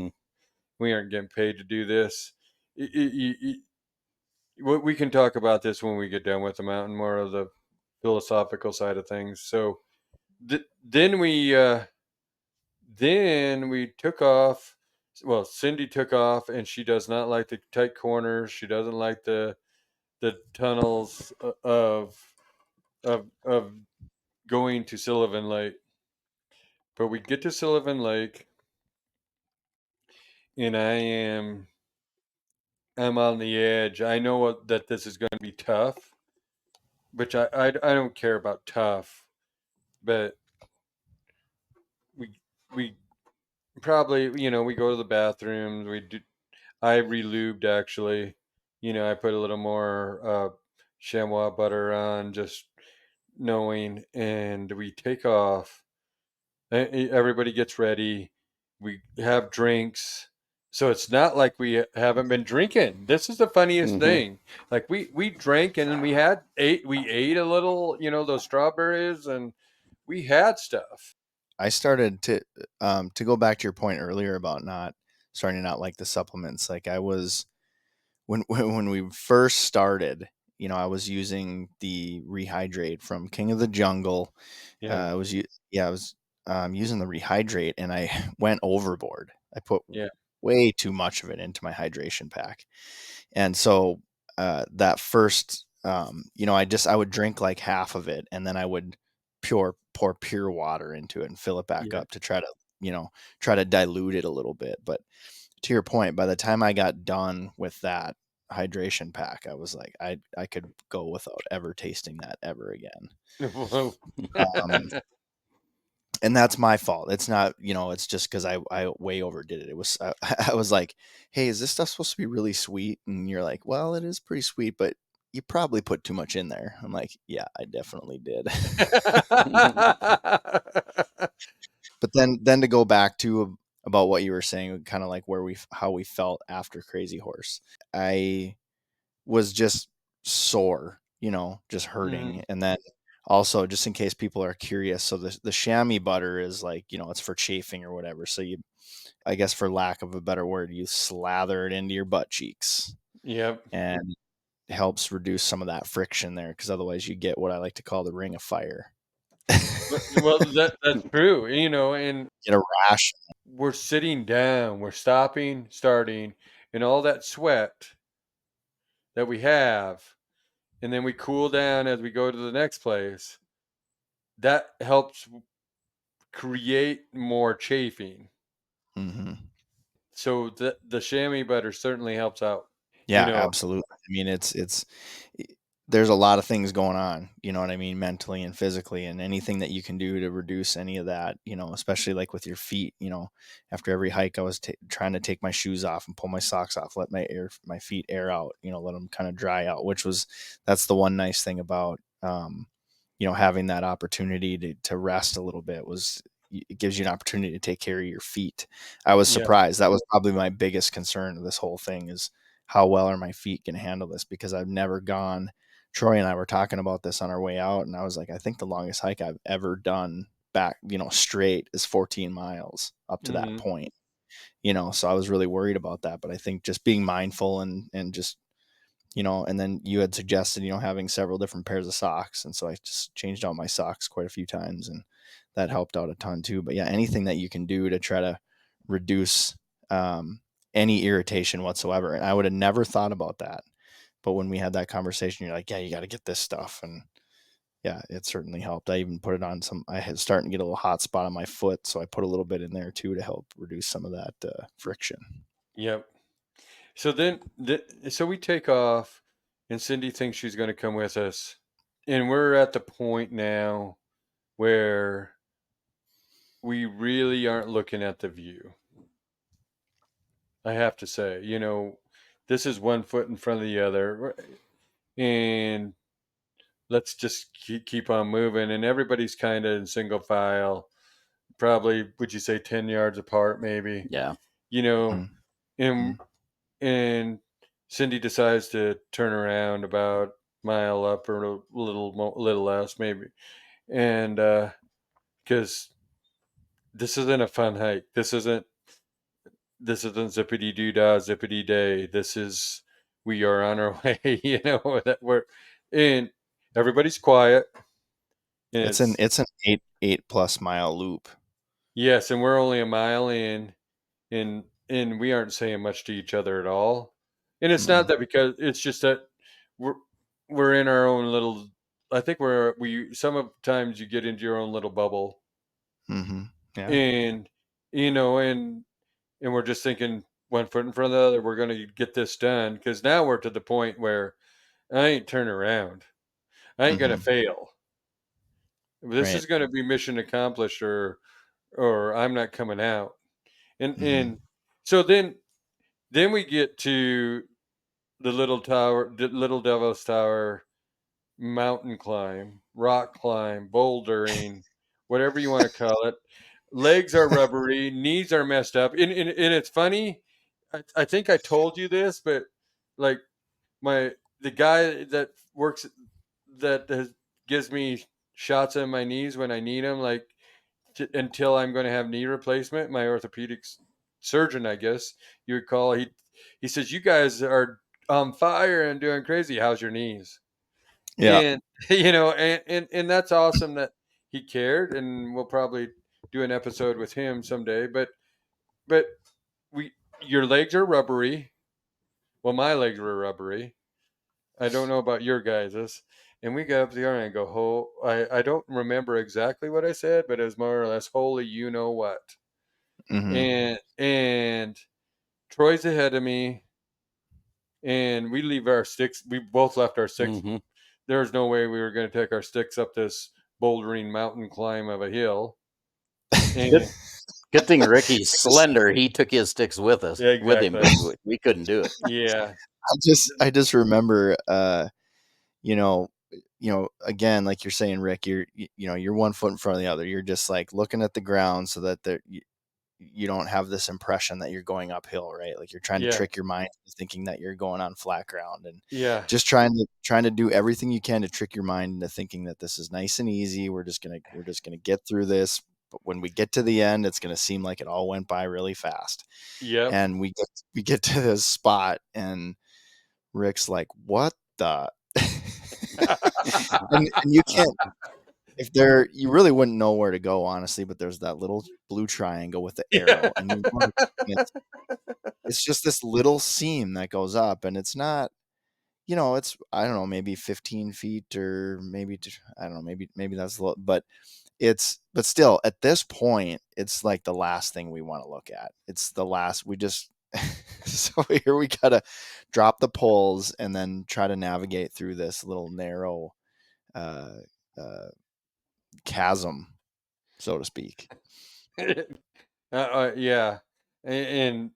We aren't getting paid to do this. We can talk about this when we get done with the mountain, more of the philosophical side of things. So then we took off. Well, Cindy took off, and she does not like the tight corners. She doesn't like the tunnels of going to Sullivan Lake. But we get to Sullivan Lake, and I'm on the edge. I know that this is going to be tough, which I don't care about tough, but we probably we go to the bathrooms. I relubed actually. I put a little more chamois butter on, just knowing, and we take off. Everybody gets ready. We have drinks. So it's not like we haven't been drinking. This is the funniest thing. Like we drank, and then we ate a little, those strawberries, and we had stuff. I started to go back to your point earlier about not starting to not like the supplements. Like I was when we first started, I was using the Rehydrate from King of the Jungle. Yeah. I was using the Rehydrate, and I went overboard. I put Yeah. way too much of it into my hydration pack, and so that first, I would drink like half of it, and then I would pour pure water into it and fill it back Yeah. up to try to dilute it a little bit. But to your point, by the time I got done with that hydration pack, I was like, I could go without ever tasting that ever again. Whoa. And that's my fault. It's not, it's just because I way overdid it. It was, I was like, hey, is this stuff supposed to be really sweet? And you're like, well, it is pretty sweet, but you probably put too much in there. I'm like, yeah, I definitely did. But then to go back to about what you were saying, kind of like how we felt after Crazy Horse, I was just sore, just hurting. And then also, just in case people are curious, so the chamois butter is like, it's for chafing or whatever. So I guess for lack of a better word, you slather it into your butt cheeks, Yep. and it helps reduce some of that friction there, because otherwise you get what I like to call the ring of fire. Well, that's true. And Get a rash. we're sitting down, we're stopping, starting, and all that sweat that we have, and then we cool down as we go to the next place. That helps create more chafing. So the chamois butter certainly helps out. Yeah, absolutely. I mean, there's a lot of things going on, you know what I mean, mentally and physically, and anything that you can do to reduce any of that, especially like with your feet. After every hike, I was trying to take my shoes off and pull my socks off, let my feet air out, let them kind of dry out, that's the one nice thing about, having that opportunity to rest a little bit. It gives you an opportunity to take care of your feet. I was Yeah. surprised. That was probably my biggest concern of this whole thing, is how well are my feet going to handle this? Because I've never gone. Troy and I were talking about this on our way out, and I was like, I think the longest hike I've ever done back, straight, is 14 miles up to that point. So I was really worried about that. But I think just being mindful and just, and then you had suggested, having several different pairs of socks. And so I just changed out my socks quite a few times, and that helped out a ton too. But yeah, anything that you can do to try to reduce any irritation whatsoever. And I would have never thought about that. But when we had that conversation, you're like, yeah, you got to get this stuff. And yeah, it certainly helped. I even put it on I had starting to get a little hot spot on my foot. So I put a little bit in there too, to help reduce some of that friction. Yep. So so we take off, and Cindy thinks she's going to come with us, and we're at the point now where we really aren't looking at the view. I have to say, this is one foot in front of the other, and let's just keep on moving. And everybody's kind of in single file, probably, would you say 10 yards apart, maybe? Yeah. And and Cindy decides to turn around about a mile up or a little less, maybe, and because this isn't a fun hike. This isn't zippity doo dah zippity day. We are on our way. That we're and everybody's quiet. And It's an 8+ mile loop. Yes, and we're only a mile in, and we aren't saying much to each other at all. And it's not that, because it's just that we're in our own little. I think sometimes you get into your own little bubble, Yeah. and and we're just thinking one foot in front of the other. We're going to get this done, because now we're to the point where I ain't turning around. I ain't going to fail. This Right. is going to be mission accomplished, or I'm not coming out. And so then we get to the little Devil's Tower mountain climb, rock climb, bouldering, whatever you want to call it. Legs are rubbery, knees are messed up. And it's funny. I think I told you this, but like the guy that works gives me shots on my knees when I need them, like until I'm going to have knee replacement. My orthopedic surgeon, I guess you would call. He says, "You guys are on fire and doing crazy. How's your knees?" Yeah. And and that's awesome that he cared. And we'll probably do an episode with him someday. But your legs are rubbery. Well, my legs were rubbery. I don't know about your guys's. And we got up there and go, I don't remember exactly what I said, but it was more or less, holy, you know what? And Troy's ahead of me, and we leave our sticks. We both left our sticks. There was no way we were going to take our sticks up this bouldering mountain climb of a hill. And Good thing Ricky's slender. He took his sticks with us, Yeah, with him, exactly. because we couldn't do it. Yeah. I just remember, again, like you're saying, Rick, you're 1 foot in front of the other. You're just like looking at the ground so that you don't have this impression that you're going uphill, right? Like you're trying to trick your mind into thinking that you're going on flat ground, and just trying to do everything you can to trick your mind into thinking that this is nice and easy. We're just gonna get through this. But when we get to the end, it's gonna seem like it all went by really fast. Yep. And we get to this spot, and Rick's like, "What the?" and you can't. You really wouldn't know where to go, honestly, but there's that little blue triangle with the arrow, and it's just this little seam that goes up, and it's not, it's, I don't know, maybe 15 feet, or maybe, I don't know, maybe that's a little, but still, at this point, it's like the last thing we want to look at. It's the last, so here we gotta drop the poles and then try to navigate through this little narrow chasm, so to speak. Yeah. And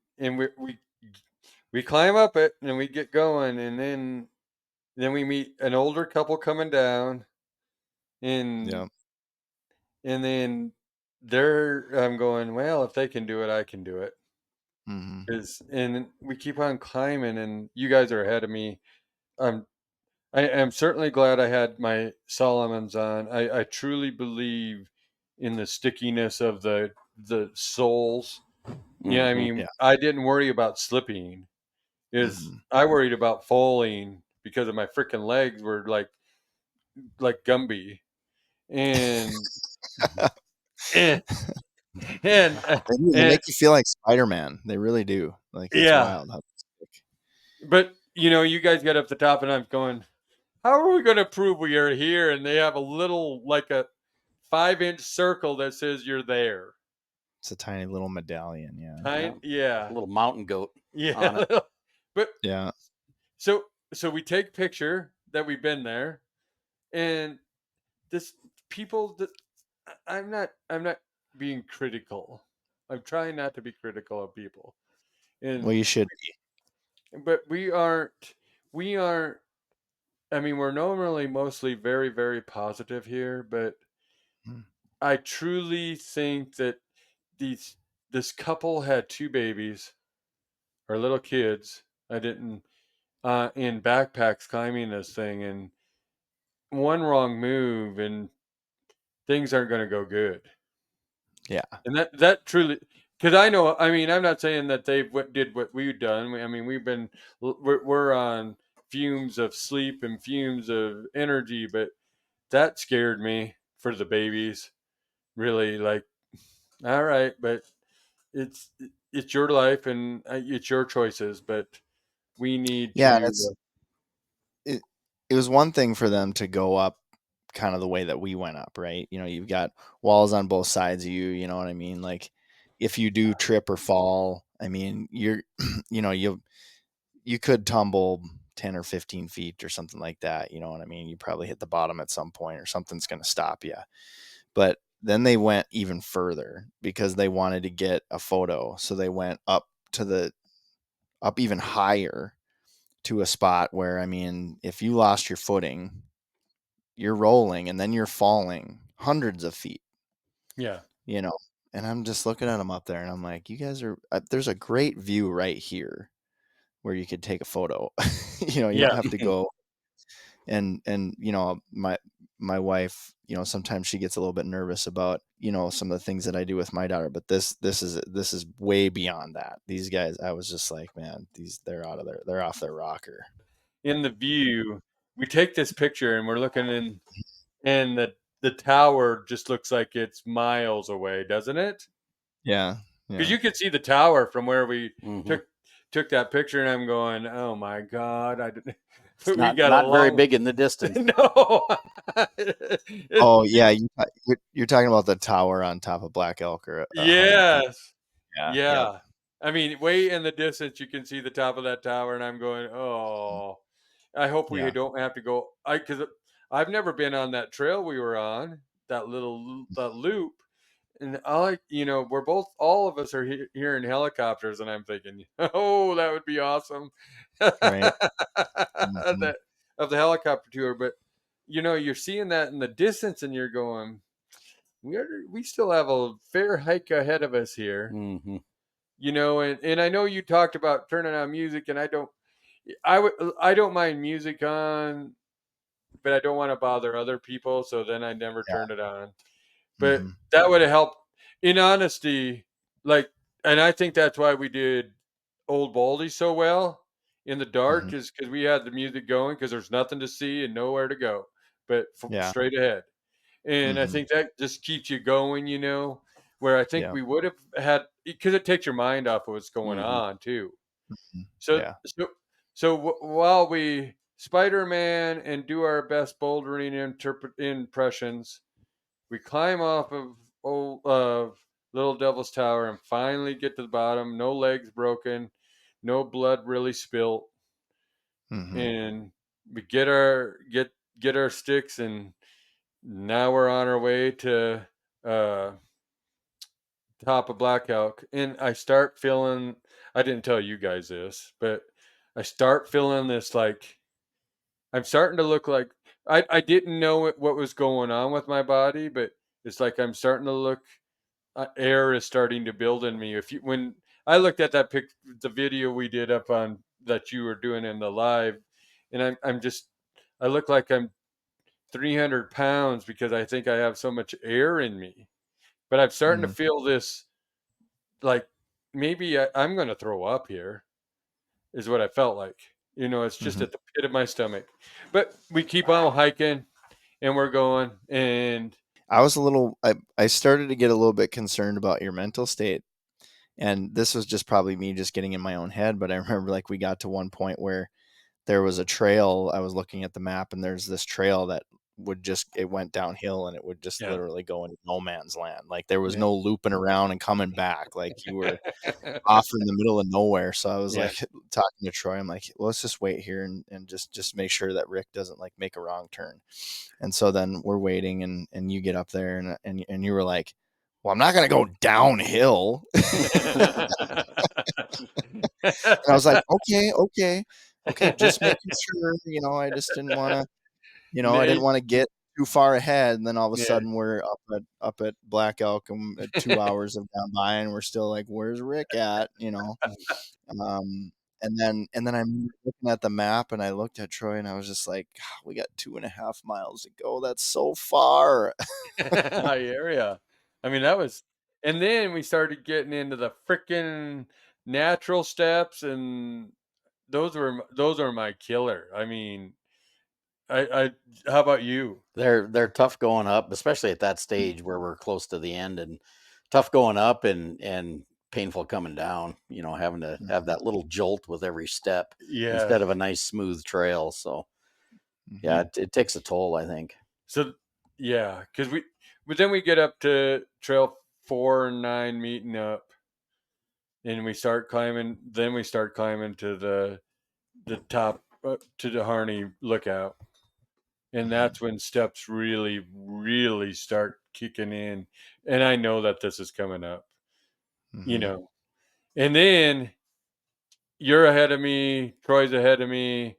we climb up it, and we get going, and then we meet an older couple coming down, and then I'm going, well, if they can do it, I can do it. And we keep on climbing, and you guys are ahead of me. I am certainly glad I had my Solomons on. I truly believe in the stickiness of the soles. Yeah, I mean, I didn't worry about slipping. I worried about falling because of my freaking legs were like Gumby, and and and They make you feel like Spider-Man. They really do. Like, it's wild. But you guys got up the top, and I'm going, how are we going to prove we are here? And they have a little, like a 5-inch circle that says you're there. It's a tiny little medallion. A little mountain goat. Yeah. But yeah. So we take picture that we've been there, and this people that I'm not being critical. I'm trying not to be critical of people. Well, And you should. but we aren't I mean, we're normally mostly very, very positive here, but Hmm. I truly think that these this couple had two babies or little kids. I didn't in backpacks climbing this thing, and one wrong move and things aren't going to go good. Yeah. And that truly, because I know, I mean, I'm not saying that they did what we've done. I mean, we're on fumes of sleep and fumes of energy, but that scared me for the babies. Really, like, all right, but it's it's your life and it's your choices, but we need Yeah. to. It, it was one thing for them to go up kind of the way that we went up, right? You know, you've got walls on both sides of you, you know what I mean? Like if you do trip or fall, I mean, you're, you know, you could tumble 10 or 15 feet or something like that. You know what I mean? You probably hit the bottom at some point or something's going to stop you. But then they went even further because they wanted to get a photo. So they went up even higher to a spot where, I mean, if you lost your footing, you're rolling and then you're falling hundreds of feet, Yeah, you know. And I'm just looking at them up there and I'm like, you guys are, there's a great view right here where you could take a photo. You know, you don't yeah, have to go and you know, my wife, you know, sometimes she gets a little bit nervous about, you know, some of the things that I do with my daughter, but this is way beyond that. These guys, I was just like, man, they're off their rocker. in the view, we take this picture and we're looking in, and the tower just looks like it's miles away, doesn't it? Yeah. Because Yeah. you could see the tower from where we Mm-hmm. took that picture, and I'm going, oh my god, I didn't. It's We not got a not very long big in the distance. no. Oh yeah, you're talking about the tower on top of Black Elk or 100 feet. Yes, Yeah. Yep. yeah. I mean, way in the distance, you can see the top of that tower, and I'm going, oh. I hope we Yeah. don't have to go. Because I've never been on that trail we were on, that loop. And we're all of us are here in helicopters, and I'm thinking, oh, that would be awesome. Right. That of the helicopter tour, but you're seeing that in the distance, and you're going, we still have a fair hike ahead of us here, Mm-hmm. and I know you talked about turning on music, and I don't mind music on, but I don't want to bother other people, so then I never Yeah. turn it on. But Hmm. that would have helped. In honesty, like, and I think that's why we did Old Baldy so well in the Hmm. dark, is because we had the music going, because there's nothing to see and nowhere to go, but Yeah. straight ahead. And I Hmm. think that just keeps you going, where I think Yeah. we would have had, because it takes your mind off of what's going Mm-hmm. on too. Mhm. So Yeah. while we Spider-Man and do our best bouldering impressions, we climb off of Little Devil's Tower and finally get to the bottom. No legs broken, no blood really spilt, Hmm. and we get our sticks, and now we're on our way to uh, top of Black Elk. And I start feeling. I didn't tell you guys this, but I start feeling this, like, I'm starting to look like I didn't know what was going on with my body, but it's like I'm starting to look. Air is starting to build in me. When I looked at the video we did up on that you were doing in the live, and I look like I'm 300 pounds because I think I have so much air in me. But I'm starting to Hmm. feel this, like, maybe I'm going to throw up here, is what I felt like. It's just Hmm. at the pit of my stomach. But we keep on hiking, and we're going, and I started to get a little bit concerned about your mental state. And this was just probably me just getting in my own head. But I remember like we got to one point where there was a trail. I was looking at the map and there's this trail that it went downhill and it would just yeah. literally go into no man's land. Like there was Yeah. no looping around and coming back. Like you were off in the middle of nowhere. So I was Yeah. like talking to Troy. I'm like, well, let's just wait here and just make sure that Rick doesn't like make a wrong turn. And so then we're waiting and you get up there and you were like, well, I'm not going to go downhill. And I was like, okay, just making sure, I just didn't want to, I didn't Nate, want to get too far ahead. And then all of a yeah. sudden we're up at Black Elk, and 2 hours have gone by, and we're still like, where's Rick at? Um, and then I'm looking at the map, and I looked at Troy, and I was just like, "God, we got 2.5 miles to go. That's so far." High area. I mean, that was, and then we started getting into the freaking natural steps, and those are my killer. I mean, I how about you? They're tough going up, especially at that stage where we're close to the end, and tough going up and painful coming down. Having to have Mhm, that little jolt with every step Yeah. instead of a nice smooth trail. So yeah, mhm, it takes a toll, I think. So yeah, because but then we get up to trail 4 and 9 meeting up, and we start climbing. Then we start climbing to the top to the Harney Lookout, and mhm, that's when steps really start kicking in. And I know that this is coming up, you mhm. know. And then you're ahead of me, Troy's ahead of me,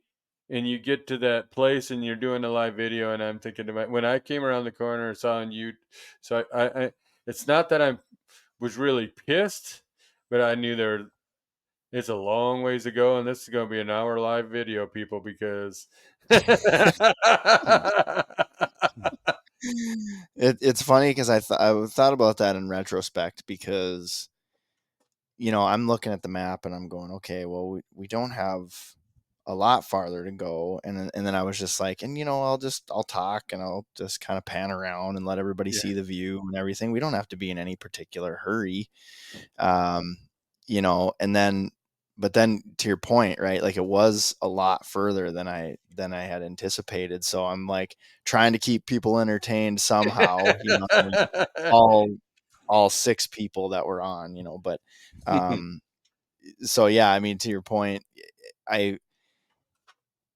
and you get to that place and you're doing a live video, and I'm thinking about when I came around the corner and saw you. So I it's not that I was really pissed, but I knew it's a long ways to go, and this is going to be an hour live video, people, because It's funny because I thought about that in retrospect, because I'm looking at the map and I'm going, okay, well, we don't have a lot farther to go. And then I was just like, and I'll talk, and I'll just kind of pan around and let everybody yeah, see the view and everything. We don't have to be in any particular hurry. Um, and then, but then to your point, right? Like, it was a lot further than I had anticipated. So I'm like trying to keep people entertained somehow, all all 6 people that were on, but um so yeah, I mean, to your point, I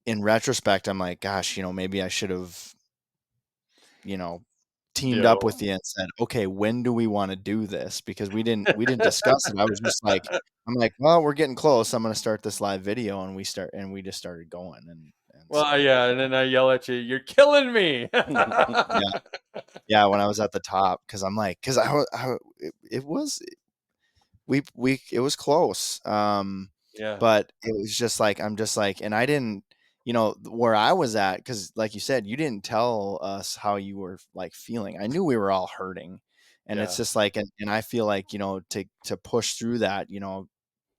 in retrospect, I'm like, gosh, maybe I should have, you know, teamed up Dill. with you and said, okay, when do we want to do this? Because we didn't discuss it. I was just like, I'm like, well, we're getting close. I'm going to start this live video, and we just started going. And Well, so, yeah, and then I yell at you, "You're killing me!" yeah, yeah, when I was at the top, cause I'm like, cause it was, it was close. Yeah, But it was just like, I'm just like, and I didn't, where I was at, because like you said, you didn't tell us how you were like feeling. I knew we were all hurting, and it's yeah, just like, and I feel like, to push through that,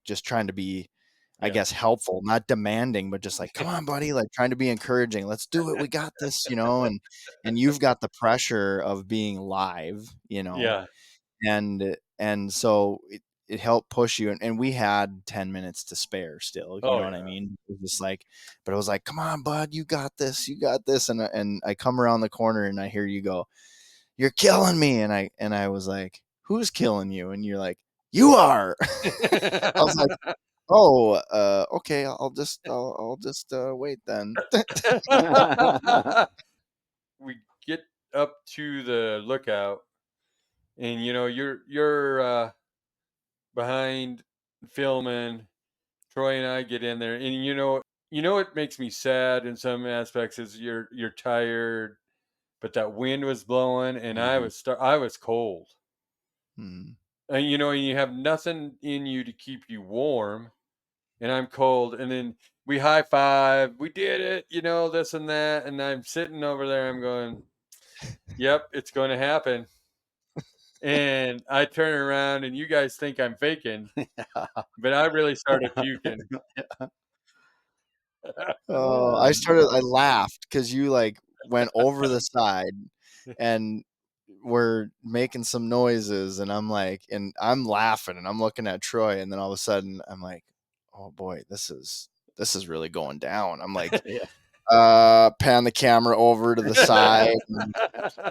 just trying to be, I yeah, guess, helpful, not demanding, but just like, come on, buddy, like trying to be encouraging. Let's do it. We got this, and you've got the pressure of being live, yeah. and so it helped push you, and we had 10 minutes to spare still, you Oh know what I yeah. mean? It was just like, but it was like, come on, bud, you got this, and I come around the corner and I hear you go, you're killing me, and I was like, who's killing you? And you're like, you are. I was like, oh, okay, I'll just wait then. We get up to the lookout, and you're behind filming. Troy and I get in there, and what makes me sad in some aspects is you're tired, but that wind was blowing, and Mhm. I was cold, Hmm. and you have nothing in you to keep you warm, and I'm cold, and then we high five, we did it, this and that, and I'm sitting over there, I'm going, yep, it's going to happen. And I turn around, and you guys think I'm faking, but I really started puking. Oh, I laughed because you like went over the side and were making some noises, and I'm like, and I'm laughing, and I'm looking at Troy, and then all of a sudden I'm like, oh boy, this is really going down. I'm like, Yeah. pan the camera over to the side, and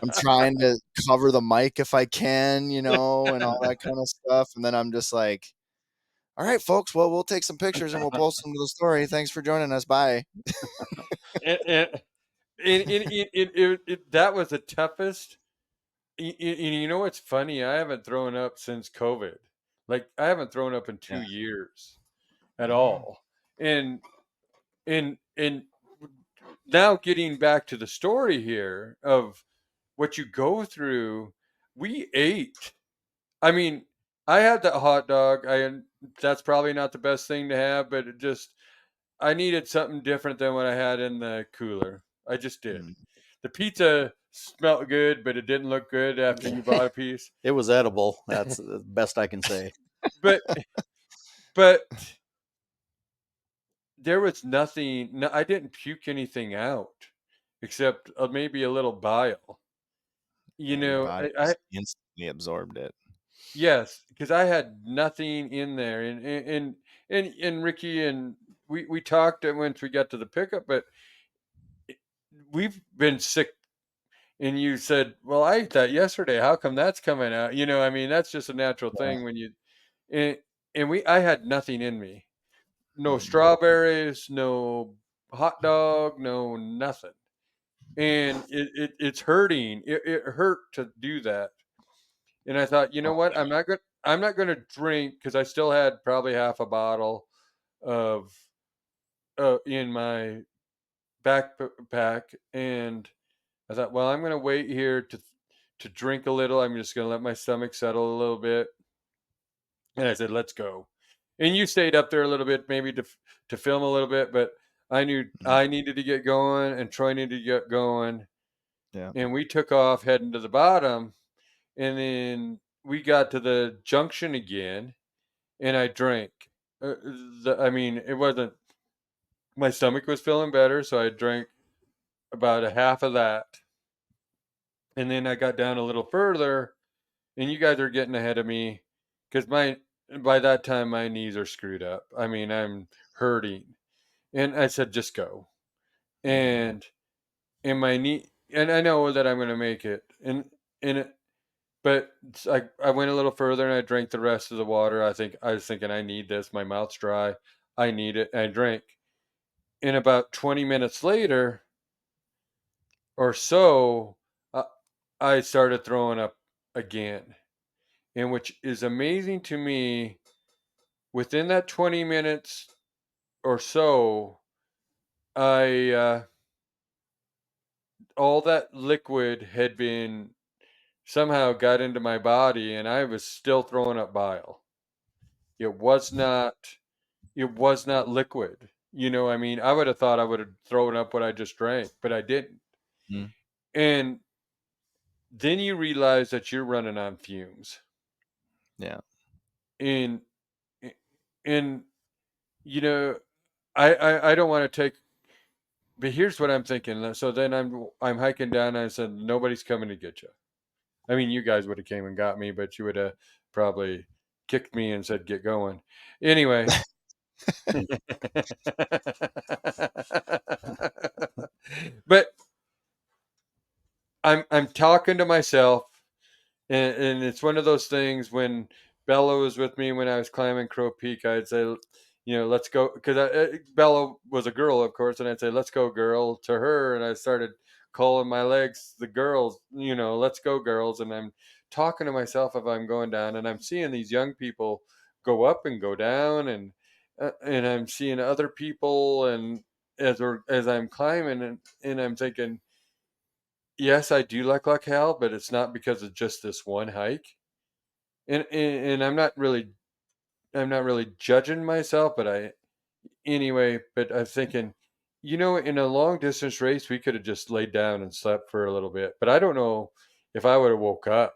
I'm trying to cover the mic if I can, and all that kind of stuff. And then I'm just like, all right, folks, well, we'll take some pictures and we'll post them to the story. Thanks for joining us. Bye. and, and, that was the toughest You know what's funny? I haven't thrown up since COVID. Like I haven't thrown up in Yeah. 2 years at all. And and now getting back to the story here of what you go through, we ate. I mean, I had that hot dog. That's probably not the best thing to have, but it just I needed something different than what I had in the cooler. I just did. Mm. The pizza smelled good, but it didn't look good after you bought a piece. It was edible. That's the best I can say. But but there was nothing. No, I didn't puke anything out except maybe a little bile. You Yeah, your know, body I just instantly absorbed it. yes, because I had nothing in there, and Ricky and we talked once we got to the pickup, but we've been sick. And you said, "Well, I ate that yesterday. How come that's coming out?" You know, I mean, that's just a natural Yeah. thing when you and, I had nothing in me. No Mm. strawberries, no hot dog, no nothing. And it's hurting. It hurt to do that. And I thought, you know Oh, what? yeah. I'm not going to drink because I still had probably half a bottle of in my backpack, and I thought, well, I'm going to wait here to drink a little. I'm just going to let my stomach settle a little bit. And I said, let's go. And you stayed up there a little bit, maybe to film a little bit, but I knew Mm. I needed to get going, and Troy needed to get going, Yeah. and we took off heading to the bottom, and then we got to the junction again, and I drank. I mean, it wasn't. My stomach was feeling better, so I drank about a half of that, and then I got down a little further, and you guys are getting ahead of me because my by that time my knees are screwed up. I mean, I'm hurting, and I said, just go, Mm. and my knee, and I know that I'm going to make it, and it, but I went a little further and I drank the rest of the water. I was thinking I need this. My mouth's dry. I need it. I drank. And about 20 minutes later or so, uh, I started throwing up again, and which is amazing to me. Within that 20 minutes or so, I all that liquid had been somehow got into my body, and I was still throwing up bile. It was not liquid. You know, I mean, I would have thought I would have thrown up what I just drank, but I didn't. Mm. And then you realize that you're running on fumes. Yeah. And and you know, I don't want to take, but here's what I'm thinking. So then I'm hiking down and I said nobody's coming to get you. I mean, you guys would have came and got me, but you would have probably kicked me and said get going. Anyway, but I'm talking to myself, and it's one of those things when Bella was with me when I was climbing Crow Peak. I'd say, you know, let's go, because Bella was a girl, of course, and I'd say, let's go, girl, to her, and I started calling my legs the girls, you know, let's go, girls, and I'm talking to myself if I'm going down, and I'm seeing these young people go up and go down, and I'm seeing other people, and as I'm climbing, and I'm thinking, yes, I do like hell, but it's not because of just this one hike. And I'm not really judging myself, but but I'm thinking, you know, in a long distance race, we could have just laid down and slept for a little bit. But I don't know if I would have woke up.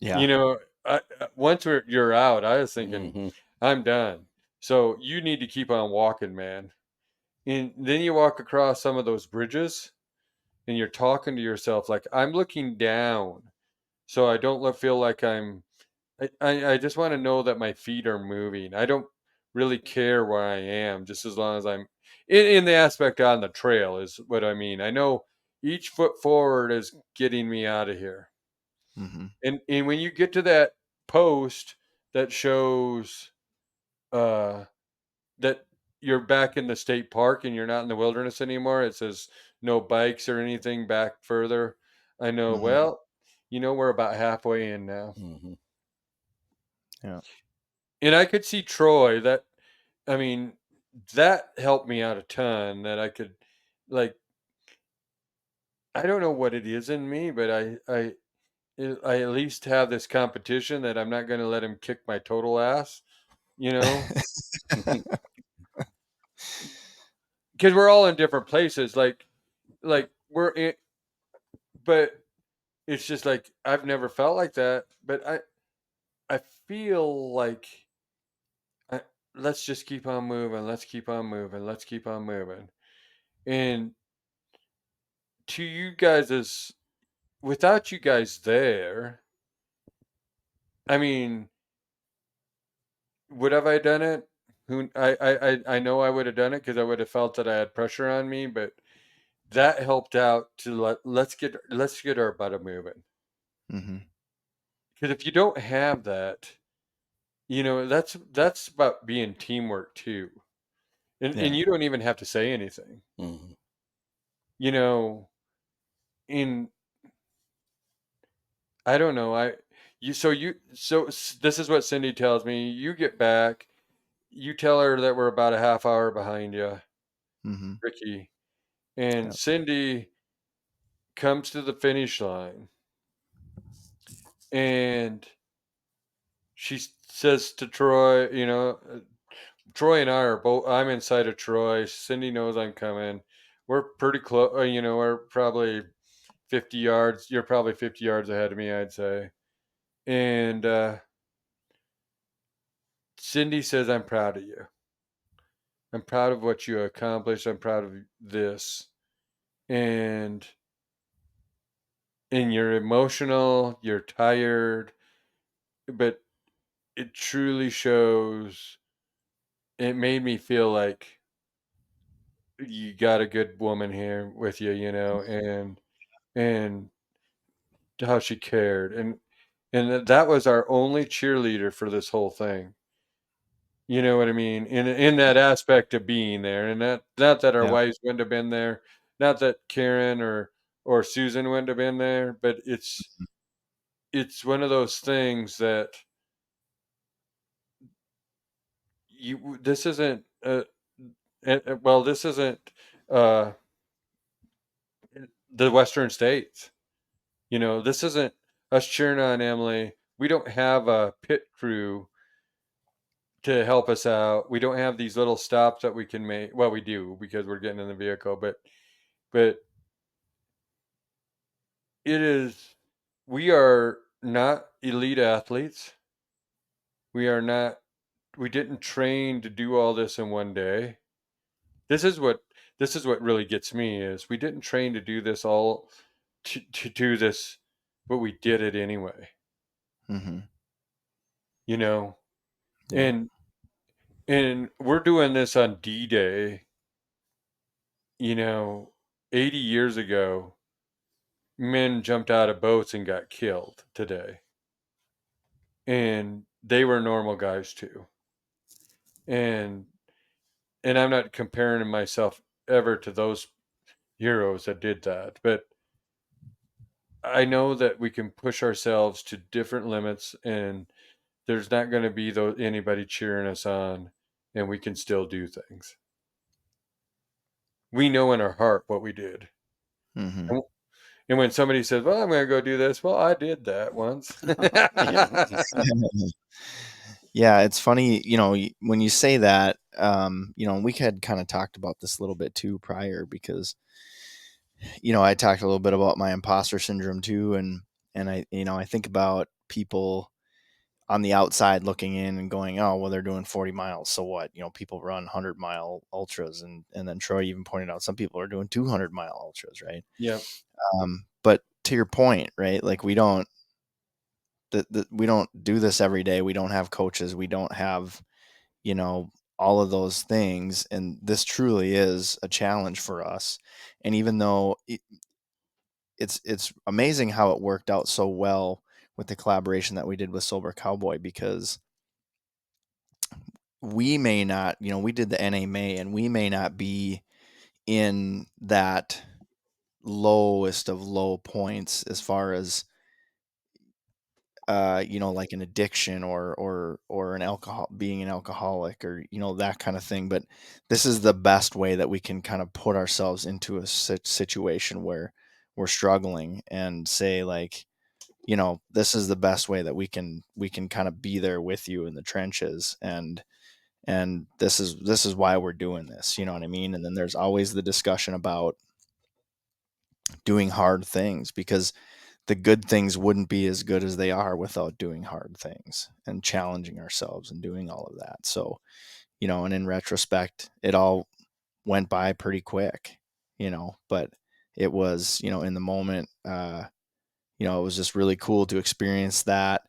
Yeah. You know, once you're out, I was thinking, Hmm. I'm done. So you need to keep on walking, man. And then you walk across some of those bridges, and you're talking to yourself like, I'm looking down, so I don't feel like I just want to know that my feet are moving. I don't really care where I am, just as long as I'm in the aspect on the trail is what I mean. I know each foot forward is getting me out of here. Mm-hmm. And when you get to that post that shows uh that you're back in the state park and you're not in the wilderness anymore, it says no bikes or anything back further. I know, Mm-hmm. well, we're about halfway in now. Mhm. Yeah. And I could see Troy that, I mean, that helped me out a ton that I could, like, I don't know what it is in me, but I at least have this competition that I'm not going to let him kick my total ass, you know, because we're all in different places. Like we're in, but it's just like I've never felt like that. But I feel like I, let's just keep on moving. Let's keep on moving. Let's keep on moving. And to you guys is without you guys there, I mean, would have I done it? Who I know I would have done it because I would have felt that I had pressure on me, but that helped out to let's get our butt moving. Mm-hmm. Because if you don't have that, that's about being teamwork too, and Yeah. you don't even have to say anything. Mhm. You know, in I don't know, this is what Cindy tells me. You get back, you tell her that we're about a half hour behind you, Mm-hmm. Ricky, and Yeah. Cindy comes to the finish line and she says to Troy, Troy and I are both, I'm inside of Troy. Cindy knows I'm coming. We're pretty close, we're probably 50 yards. You're probably 50 yards ahead of me, I'd say. And Cindy says, I'm proud of you. I'm proud of what you accomplished. I'm proud of this. And you're emotional, you're tired, but it truly shows. It made me feel like you got a good woman here with you, and how she cared, and that was our only cheerleader for this whole thing. You know what I mean? In that aspect of being there, and not that our Yeah. wives wouldn't have been there, not that Karen or Susan wouldn't have been there, but it's one of those things that you this isn't well, this isn't uh the Western states. This isn't us cheering on Emily. We don't have a pit crew to help us out. We don't have these little stops that we can make. Well, we do because we're getting in the vehicle, but it is we are not elite athletes. We are not we didn't train to do all this in one day. This is what really gets me is we didn't train to do this all to do this, but we did it anyway. Mm-hmm. You know, Yeah. and we're doing this on D-Day, you know, 80 years ago, men jumped out of boats and got killed today. And they were normal guys too. And I'm not comparing myself ever to those heroes that did that, but I know that we can push ourselves to different limits and there's not going to be anybody cheering us on and we can still do things. We know in our heart what we did. Mm-hmm. And when somebody says, "Well, I'm going to go do this," well, I did that once. Yeah. Yeah, it's funny, when you say that, we had kind of talked about this a little bit too prior because, I talked a little bit about my imposter syndrome too, and I think about people on the outside looking in and going, oh, well, they're doing 40 miles, so what? People run 100-mile ultras, and then Troy even pointed out some people are doing 200-mile ultras, right? Yeah. But to your point, right? Like we don't do this every day. We don't have coaches. We don't have, all of those things. And this truly is a challenge for us. And even though it's amazing how it worked out so well with the collaboration that we did with Sober Cowboy, because we may not, we did the NA and we may not be in that lowest of low points as far as like an addiction or an being an alcoholic or, that kind of thing. But this is the best way that we can kind of put ourselves into a situation where we're struggling and say like, this is the best way that we can kind of be there with you in the trenches. And this is why we're doing this, you know what I mean? And then there's always the discussion about doing hard things, because the good things wouldn't be as good as they are without doing hard things and challenging ourselves and doing all of that. So, and in retrospect, it all went by pretty quick, but it was, in the moment, it was just really cool to experience that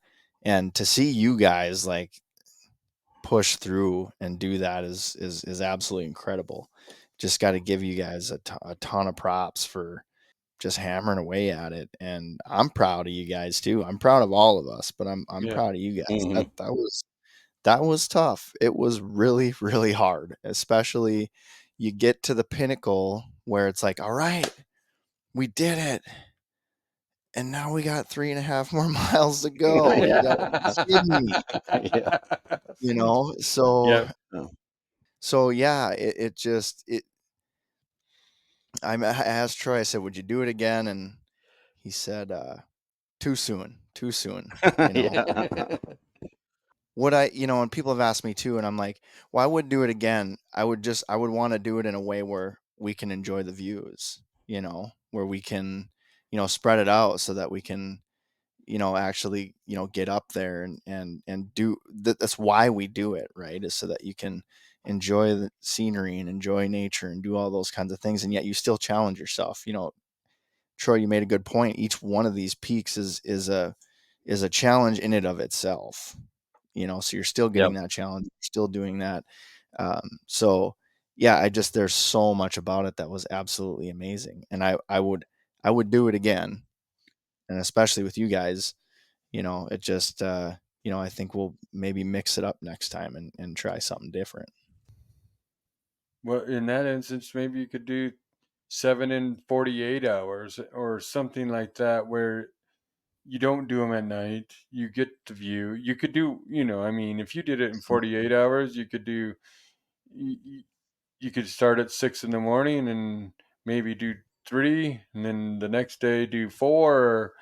and to see you guys like push through and do that is absolutely incredible. Just got to give you guys a ton of props for just hammering away at it. And I'm proud of you guys too. I'm proud of all of us, but I'm Yeah. proud of you guys. Mhm. That was tough. It was really, really hard, especially you get to the pinnacle where it's like, all right, we did it. And now we got 3.5 more miles to go. You got to be kidding me, Yeah. you know? So, Yeah. Oh. so yeah, I asked Troy, I said, would you do it again? And he said, too soon, Yeah. Would I, and people have asked me too, and I'm like, well, I would do it again. I would want to do it in a way where we can enjoy the views, where we can, spread it out so that we can, actually, get up there and do that's why we do it, right? Is so that you can enjoy the scenery and enjoy nature and do all those kinds of things. And yet you still challenge yourself. Troy, you made a good point. Each one of these peaks is a challenge in and of itself. So you're still getting Yep. that challenge, you're still doing that. So yeah, there's so much about it that was absolutely amazing, and I would do it again, and especially with you guys. It just I think we'll maybe mix it up next time and try something different. Well, in that instance, maybe you could do 7 in 48 hours or something like that, where you don't do them at night. You get the view. You could do, I mean, if you did it in 48 hours, you could do, you, you could start at 6 in the morning and maybe do 3, and then the next day do 4,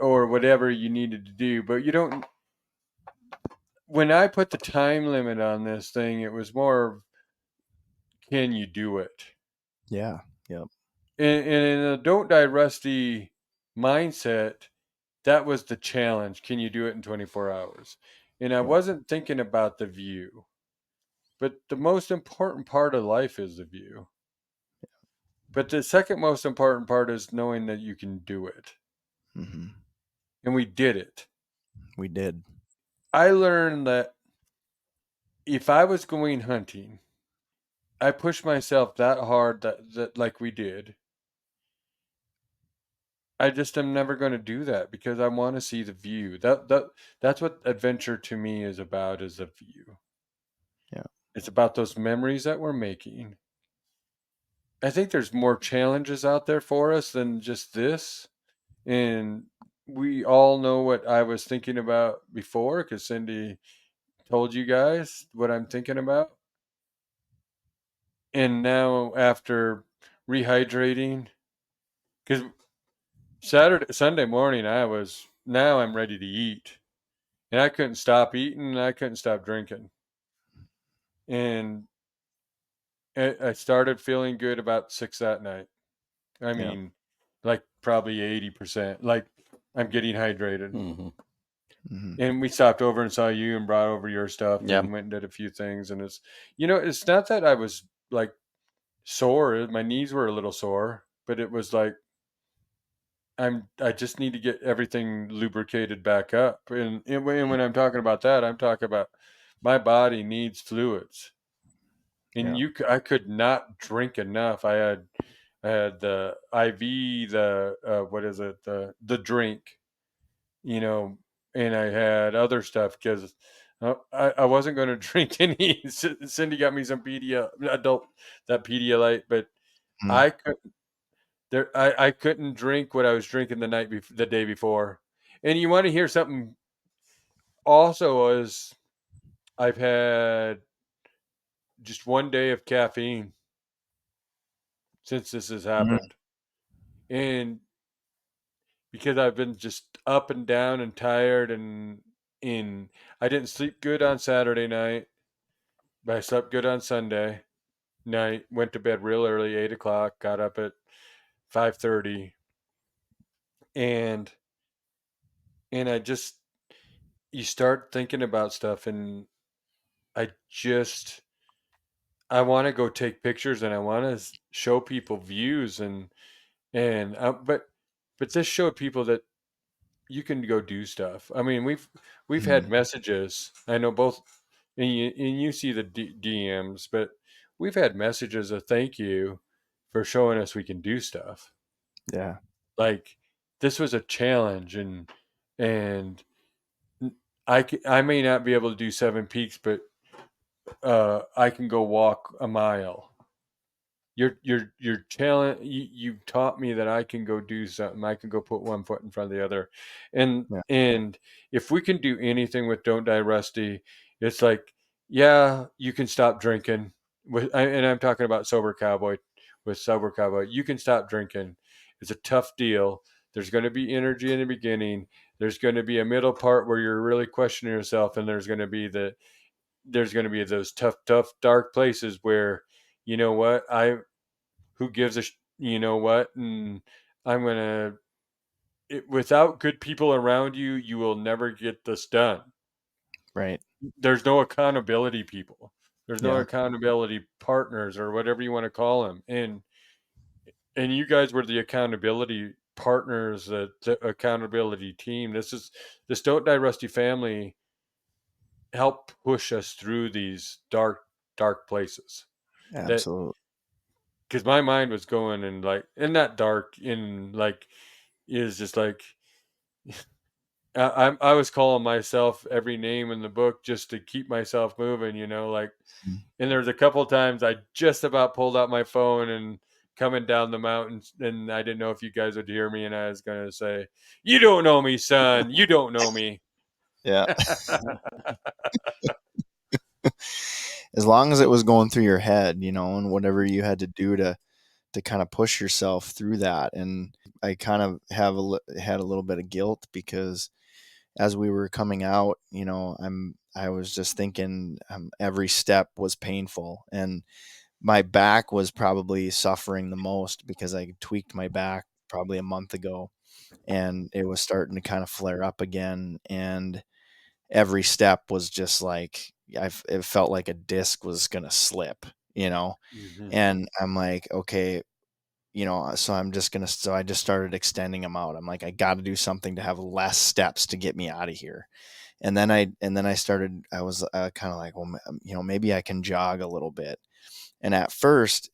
or whatever you needed to do. But you don't, when I put the time limit on this thing, it was more, can you do it? Yeah. Yep. And in a don't die rusty mindset, that was the challenge. Can you do it in 24 hours? And I Yep. wasn't thinking about the view, but the most important part of life is the view. But the second most important part is knowing that you can do it. Hmm. And we did it. We did. I learned that if I was going hunting, I pushed myself that hard that like we did. I just am never going to do that because I want to see the view. That's what adventure to me is about, is a view. Yeah. It's about those memories that we're making. I think there's more challenges out there for us than just this. And we all know what I was thinking about before, because Cindy told you guys what I'm thinking about. And now after rehydrating, because Sunday morning, now I'm ready to eat. And I couldn't stop eating, and I couldn't stop drinking. And I started feeling good about 6 that night. I Yeah. mean, like probably 80%. Like I'm getting hydrated. Hmm. Hmm. And we stopped over and saw you and brought over your stuff Yep. and went and did a few things. And it's not that I was like sore. My knees were a little sore, but it was like I just need to get everything lubricated back up. And when I'm talking about that, I'm talking about my body needs fluids. And Yeah. I could not drink enough. I had the IV, the what is it, the drink, you know, and I had other stuff because I wasn't going to drink any. Cindy got me some adult, that Pedialyte, but Mm. I could I couldn't drink what I was drinking the day before, And you want to hear something also is I've had just 1 day of caffeine since this has Mm, happened. And because I've been just up and down and tired and in I didn't sleep good on Saturday night, but I slept good on Sunday night, went to bed real early, 8 o'clock, got up at 5:30, and I just you start thinking about stuff, and I just I want to go take pictures, and I want to show people views, but this showed people that you can go do stuff. I mean, we've had mm, messages. I know both, and you see the DMs, but we've had messages of thank you for showing us we can do stuff. yeah, Like this was a challenge, and I may not be able to do 7 peaks, but I can go walk a mile. Your challenge. You taught me that I can go do something. I can go put one foot in front of the other, and yeah, and if we can do anything with Don't Die Rusty, it's like, yeah, you can stop drinking. And I'm talking about sober cowboy. With sober cowboy, you can stop drinking. It's a tough deal. There's going to be energy in the beginning. There's going to be a middle part where you're really questioning yourself, and there's going to be those tough, dark places where, you know what, who gives a, you know what, and I'm going without good people around you, you will never get this done. right, There's no accountability people. There's no yeah, accountability partners or whatever you want to call them. And you guys were the accountability partners, the accountability team. This Don't Die Rusty family helped push us through these dark places that absolutely, because my mind was going and like in that dark in like is just like I was calling myself every name in the book just to keep myself moving, like. mm, And there was a couple of times I just about pulled out my phone and coming down the mountains, and I didn't know if you guys would hear me, and I was going to say, "You don't know me, son. You don't know me." yeah. As long as it was going through your head, and whatever you had to do to kind of push yourself through that. And I kind of had a little bit of guilt because as we were coming out, I was just thinking every step was painful, and my back was probably suffering the most because I tweaked my back probably a month ago, and it was starting to kind of flare up again. And every step was just like it felt like a disc was gonna slip, Mhm. and I'm like, okay, so I just started extending them out. I'm like, I got to do something to have less steps to get me out of here. I was kind of like, well, maybe I can jog a little bit. And at first,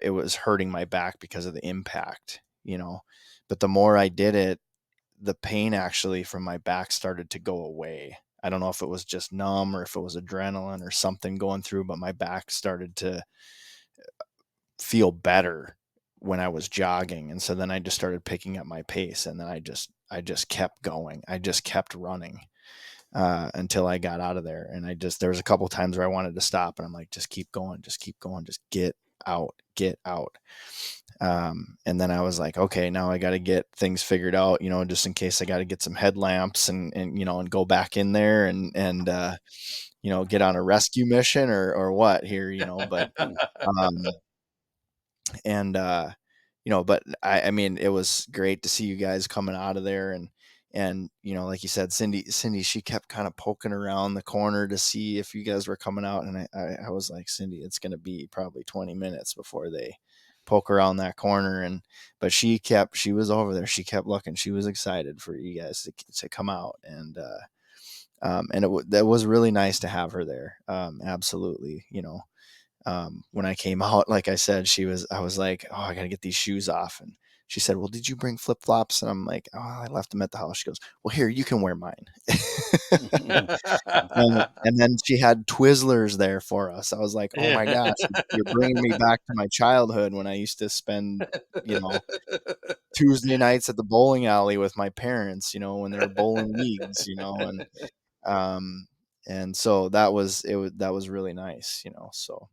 it was hurting my back because of the impact, but the more I did it, the pain actually from my back started to go away. I don't know if it was just numb or if it was adrenaline or something going through, but my back started to feel better when I was jogging. And so then I just started picking up my pace, and then I just kept going. I just kept running until I got out of there. And there was a couple times where I wanted to stop, and I'm like, just keep going, just keep going, just get out, get out. And then I was like, okay, now I got to get things figured out, just in case I got to get some headlamps and go back in there and get on a rescue mission or what here, but, um, and but I mean, it was great to see you guys coming out of there. And like you said, Cindy, she kept kind of poking around the corner to see if you guys were coming out, and I was like, Cindy, it's going to be probably 20 minutes before they poke around that corner. But she was over there, she kept looking, she was excited for you guys to come out. And that was really nice to have her there. Absolutely. When I came out, like I said, I was like, oh, I got to get these shoes off. And she said, well, did you bring flip flops? And I'm like, oh, I left them at the house. She goes, well, here, you can wear mine. And then she had Twizzlers there for us. I was like, oh my gosh, you're bringing me back to my childhood when I used to spend, Tuesday nights at the bowling alley with my parents, when there were bowling leagues, um, and so that was really nice, so,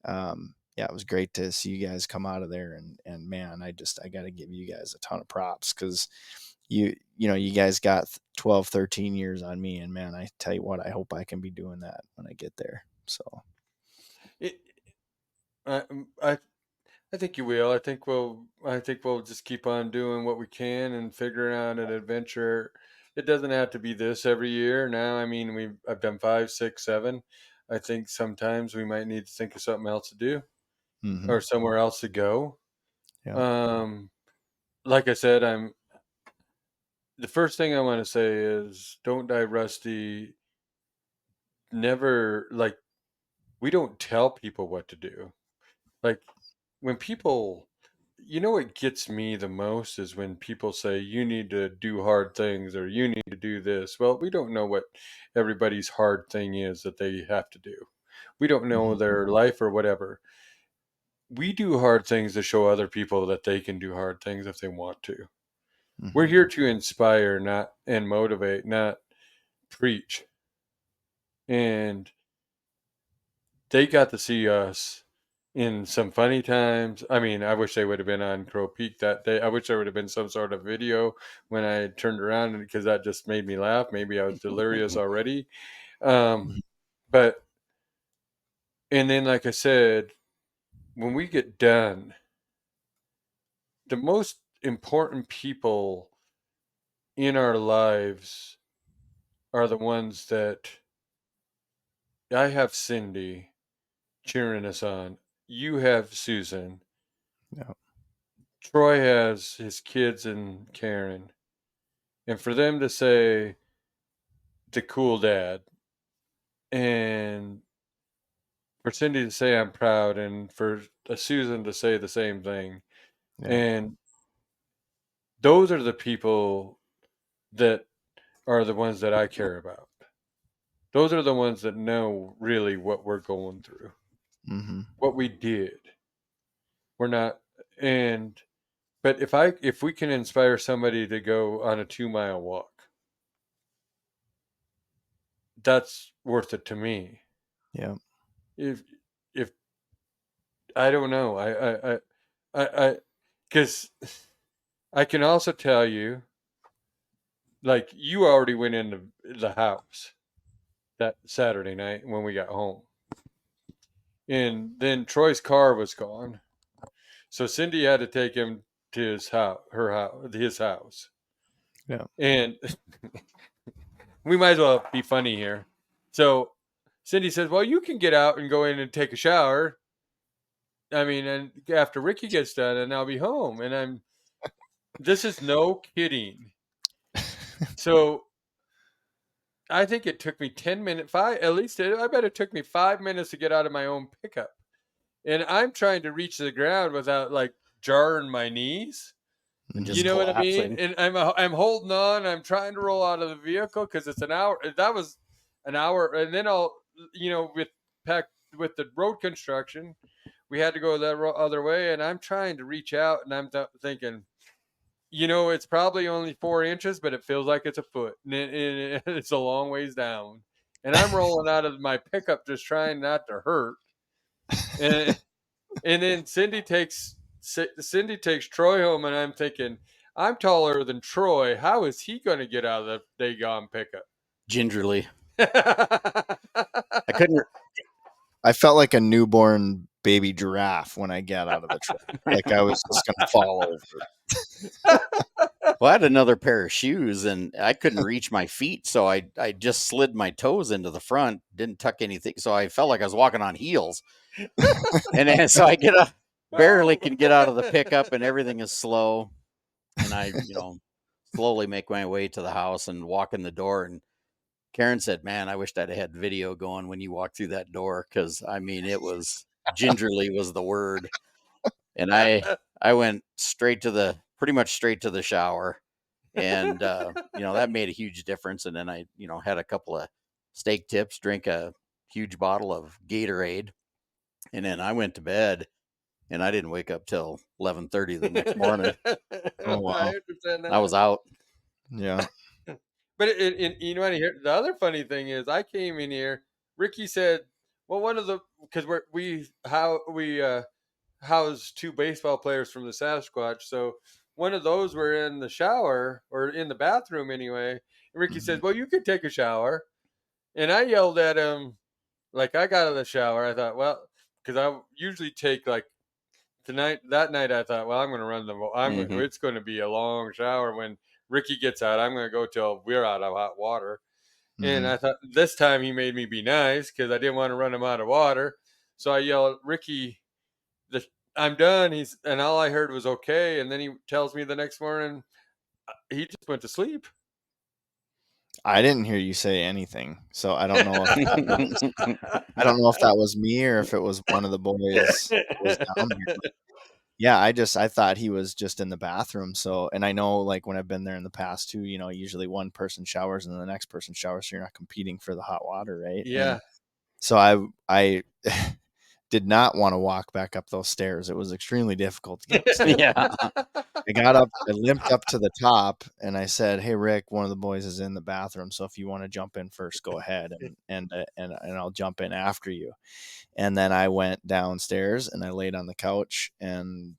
yeah, it was great to see you guys come out of there, and man, I got to give you guys a ton of props because you guys got 12, 13 years on me, and man, I tell you what, I hope I can be doing that when I get there. So it, I, I I think you will. I think we'll just keep on doing what we can and figuring out an adventure. It doesn't have to be this every year. Now, I mean, I've done 5, 6, 7. I think sometimes we might need to think of something else to do or somewhere else to go. yeah, Um, like I said, the first thing I want to say is don't die rusty. Never we don't tell people what to do. Like when people, what gets me the most is when people say you need to do hard things or you need to do this. Well, we don't know what everybody's hard thing is that they have to do. We don't know their life or whatever. We do hard things to show other people that they can do hard things if they want to. We're here to inspire, not and motivate, not preach. And they got to see us in some funny times. I mean, I wish they would have been on Crow Peak that day. I wish there would have been some sort of video when I turned around because that just made me laugh. Maybe I was delirious already. But, and then, like I said, when we get done, the most important people in our lives are the ones that I have Cindy cheering us on. You have Susan. yeah, Troy has his kids and Karen. And for them to say the cool dad and for Cindy to say I'm proud and for Susan to say the same thing. yeah. And those are the people that are the ones that I care about. Those are the ones that know really what we're going through, what we did. We're not, and but if we can inspire somebody to go on a 2-mile walk, that's worth it to me. Yeah. If if I don't know, because I can also tell you, like you already went into the house that Saturday night when we got home, and then Troy's car was gone, so Cindy had to take him to his house, Yeah. and we might as well be funny here. So Cindy says, "Well, you can get out and go in and take a shower. I mean, and after Ricky gets done, and I'll be home." And this is no kidding. So I think it took me 10 minutes, I bet it took me 5 minutes to get out of my own pickup. And I'm trying to reach the ground without like jarring my knees. And You just know what I mean? collapsing. And I'm holding on. I'm trying to roll out of the vehicle because it's an hour. That was an hour. And then with the road construction, we had to go that other way. And I'm trying to reach out and I'm thinking, it's probably only 4 inches, but it feels like it's a foot, and it's a long ways down. And I'm rolling out of my pickup, just trying not to hurt. And and then Cindy takes Troy home, and I'm thinking, I'm taller than Troy. How is he going to get out of the Dagon pickup? Gingerly. I couldn't. I felt like a newborn baby giraffe when I got out of the truck. Like I was just gonna fall over. Well, I had another pair of shoes and I couldn't reach my feet, so I just slid my toes into the front, didn't tuck anything, so I felt like I was walking on heels. And then, so I barely can get out of the pickup, and everything is slow. And I, slowly make my way to the house and walk in the door. And Karen said, "Man, I wished I'd had video going when you walked through that door, because I mean, it was gingerly was the word." And I went pretty much straight to the shower, and that made a huge difference. And then I had a couple of steak tips, drank a huge bottle of Gatorade, and then I went to bed, and I didn't wake up till 11:30 the next morning. Oh I wow. understand I was that. out. Yeah. But you know what? The other funny thing is, I came in here. Ricky said, "Well, one of the because we housed two baseball players from the Sasquatch, so one of those were in the shower or in the bathroom anyway." And Ricky Mhm. says, "Well, you could take a shower," and I yelled at him like I got out of the shower. I thought, well, because I usually take like that night I thought, well, I'm going to run the. Hmm. It's going to be a long shower when Ricky gets out. I'm going to go till we're out of hot water. And Mhm. I thought this time he made me be nice because I didn't want to run him out of water. So I yelled, Ricky, the, I'm done. And all I heard was okay. And then he tells me the next morning he just went to sleep. I didn't hear you say anything, so I don't know if that was me or if it was one of the boys that was down there. But yeah, I thought he was just in the bathroom. So, and I know like when I've been there in the past too, usually one person showers and the next person showers, so you're not competing for the hot water, right? And Yeah. so I did not want to walk back up those stairs. It was extremely difficult to get up the stairs. Yeah. I got up, I limped up to the top, and I said, "Hey, Rick, one of the boys is in the bathroom, so if you want to jump in first, go ahead, and I'll jump in after you." And then I went downstairs and I laid on the couch, and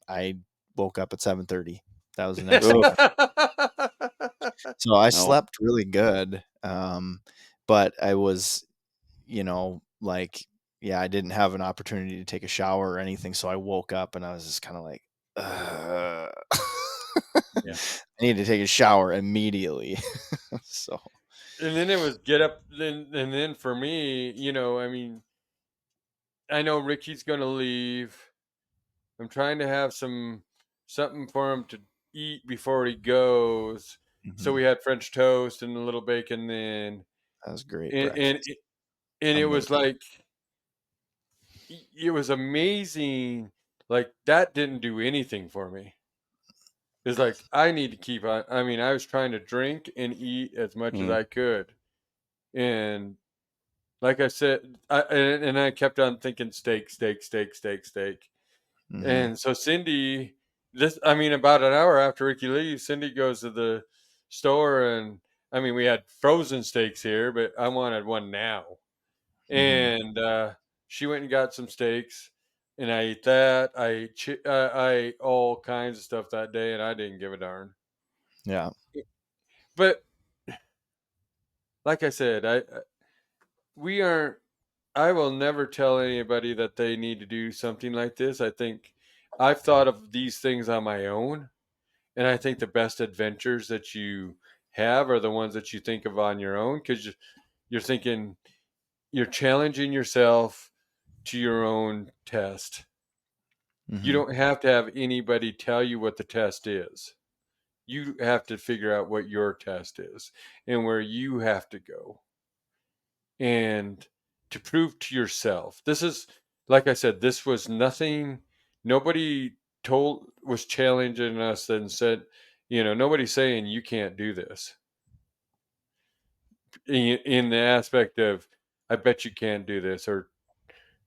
I woke up at 7:30. That was the next thing. Oof. So I No. slept really good, but I was, like, yeah, I didn't have an opportunity to take a shower or anything, so I woke up and I was just kind of like, "Ugh." Yeah. I need to take a shower immediately. So, And then it was get up. And then for me, I mean, I know Ricky's going to leave. I'm trying to have something for him to eat before he goes. So mhm, we had French toast and a little bacon then, that was great and and breakfast. it, and it was Amazing. like it was amazing. Like that didn't do anything for me. It's like I need to keep on. I mean, I was trying to drink and eat as much as Mm. I could, and like I said, and I kept on thinking steak, steak, steak, steak, steak. Mhm, And so Cindy, I mean, about an hour after Ricky leaves, Cindy goes to the store and I mean, we had frozen steaks here, but I wanted one now. mhm. And she went and got some steaks, and I ate that. I ate all kinds of stuff that day, and I didn't give a darn. Yeah. But like I said, we aren't. I will never tell anybody that they need to do something like this. I think I've thought of these things on my own. And I think the best adventures that you have are the ones that you think of on your own because you're thinking, you're challenging yourself to your own test. You Mhm, don't have to have anybody tell you what the test is. You have to figure out what your test is and where you have to go. And to prove to yourself, this is, like I said, this was nothing, nobody was challenging us and said, nobody's saying you can't do this in the aspect of, I bet you can't do this or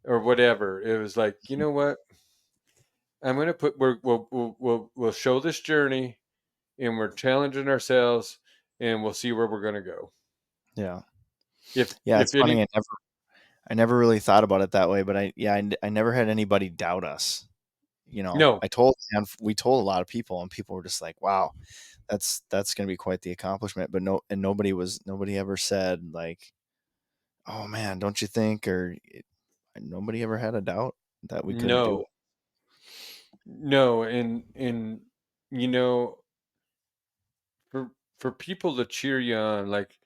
whatever. It was like, you know what? I'm going to we'll show this journey and we're challenging ourselves and we'll see where we're going to go. yeah. Yeah, If it's funny, any, I never really thought about it that way, but I never had anybody doubt us. no, We told a lot of people, and people were just like, "Wow, that's gonna be quite the accomplishment." But nobody ever said like, "Oh man, don't you think?" Nobody ever had a doubt that we couldn't do no, it. no. And, you know, for people to cheer you on, like,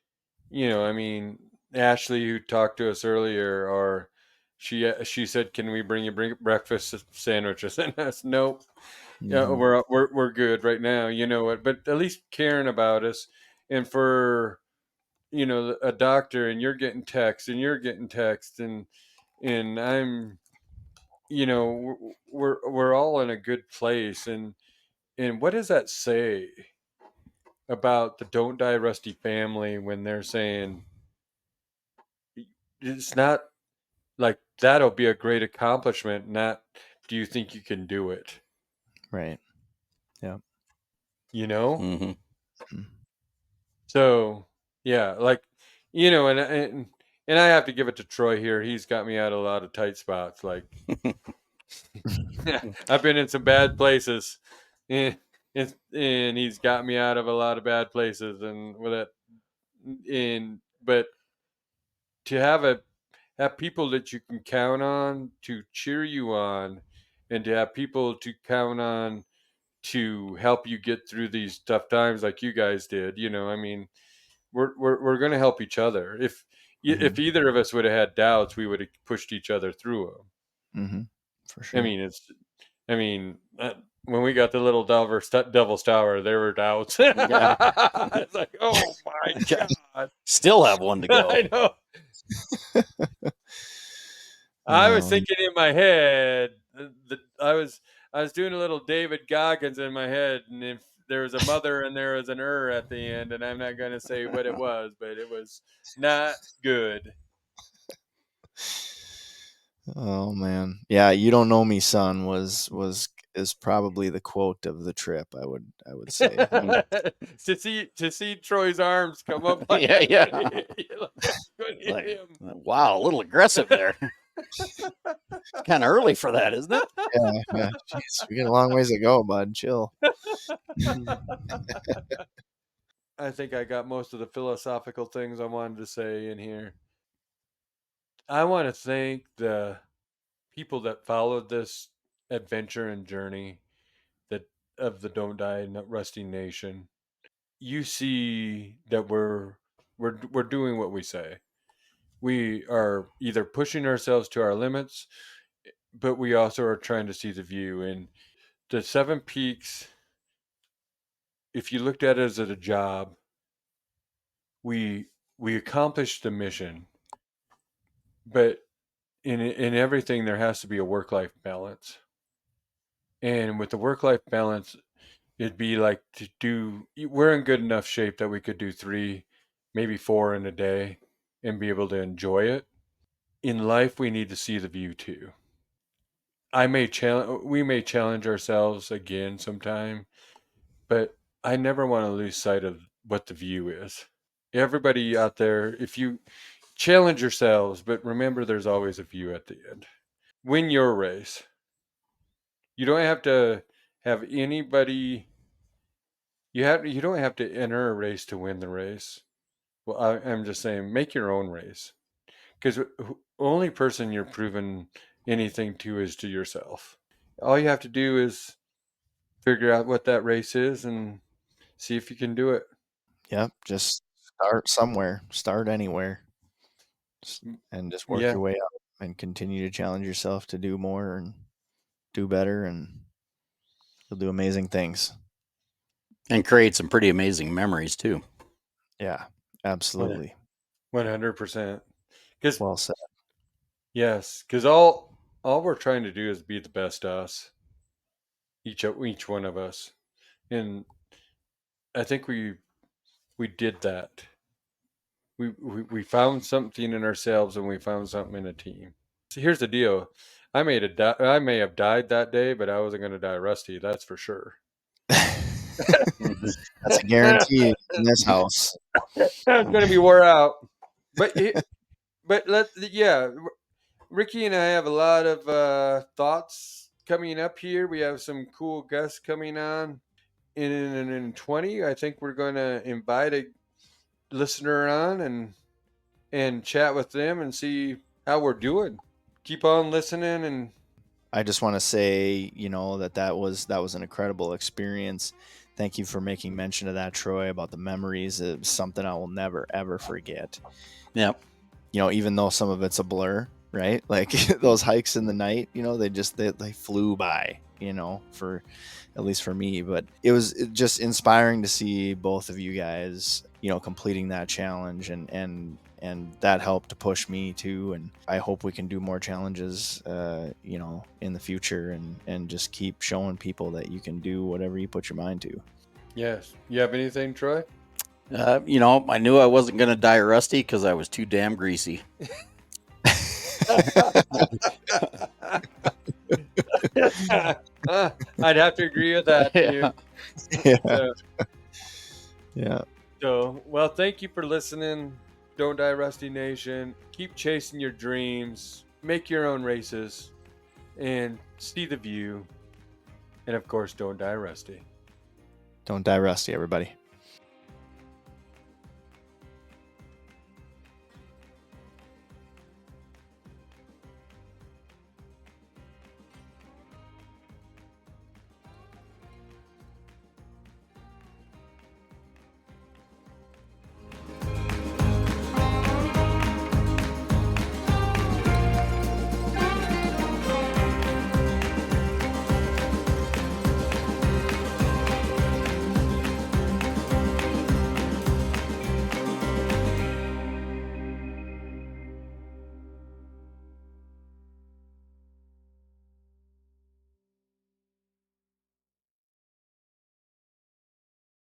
I mean, Ashley, who talked to us earlier, or she said, "Can we bring breakfast sandwiches?" And us, nope. Yeah, Hmm. we're good right now. You know what? But at least caring about us, and for a doctor, and you're getting text, and you're getting text, and I'm, we're all in a good place, and what does that say? about the Don't Die Rusty family when they're saying it's not like that'll be a great accomplishment, not do you think you can do it? Right. Yeah. You know? Mm-hmm. So, yeah, like, you know, and I have to give it to Troy here. He's got me out of a lot of tight spots. Like, I've been in some bad places, and, and he's got me out of a lot of bad places. And with it, but to have people that you can count on to cheer you on, and to have people to count on to help you get through these tough times, like you guys did. You know, I mean, we're going to help each other. If either of us would have had doubts, we would have pushed each other through them. Mm-hmm. For sure. I mean, when we got the little Devil's Tower, there were doubts. Yeah. It's like, oh my God. Still have one to go. I know. I was thinking in my head, I was doing a little David Goggins in my head, and if there was a mother and there was an at the end, and I'm not going to say what it was, but it was not good. Oh man, yeah. You don't know me, son. Is probably the quote of the trip. I would say. to see Troy's arms come up like Yeah. like him. Wow, a little aggressive there. Kind of early for that, isn't it? Yeah. Jeez, we got a long ways to go, bud. Chill. I think I got most of the philosophical things I wanted to say in here. I want to thank the people that followed this adventure and journey that of the Don't Die Rusty Nation. You see that we're doing what we say. We are either pushing ourselves to our limits, but we also are trying to see the view. And the Seven Peaks, if you looked at it as a job, we accomplished the mission, but in everything there has to be a work-life balance. And with the work-life balance, it'd be like we're in good enough shape that we could do 3, maybe 4 in a day and be able to enjoy it. In life, we need to see the view too. We may challenge ourselves again sometime, but I never want to lose sight of what the view is. Everybody out there, if you challenge yourselves, but remember there's always a view at the end. Win your race. You don't have to have anybody. You don't have to enter a race to win the race. Well, I'm just saying, make your own race, because the only person you're proving anything to is to yourself. All you have to do is figure out what that race is and see if you can do it. Yep. Just start somewhere. Start anywhere, and just work your way up and continue to challenge yourself to do more and do better, and you'll do amazing things. And create some pretty amazing memories too. Yeah, absolutely. 100%. Well said. Yes, because all we're trying to do is be the best us. Each one of us, and I think we did that. We found something in ourselves, and we found something in a team. So here's the deal: I may have died that day, but I wasn't going to die rusty. That's for sure. That's a guarantee in this house. I'm going to be wore out, but Ricky and I have a lot of thoughts coming up here. We have some cool guests coming on. In 20, I think we're going to invite a listener on and chat with them and see how we're doing. Keep on listening. And I just want to say, that was an incredible experience. Thank you for making mention of that, Troy, about the memories. It was something I will never, ever forget. Yep. Even though some of it's a blur, right? Like those hikes in the night, they flew by, for at least for me. But it was just inspiring to see both of you guys, completing that challenge, and that helped to push me too. And I hope we can do more challenges, in the future, and just keep showing people that you can do whatever you put your mind to. Yes. You have anything, Troy? I knew I wasn't going to die rusty because I was too damn greasy. I'd have to agree with that too. Yeah. Yeah. So, well, thank you for listening. Don't Die Rusty Nation. Keep chasing your dreams. Make your own races. And see the view. And of course, don't die rusty. Don't die rusty, everybody.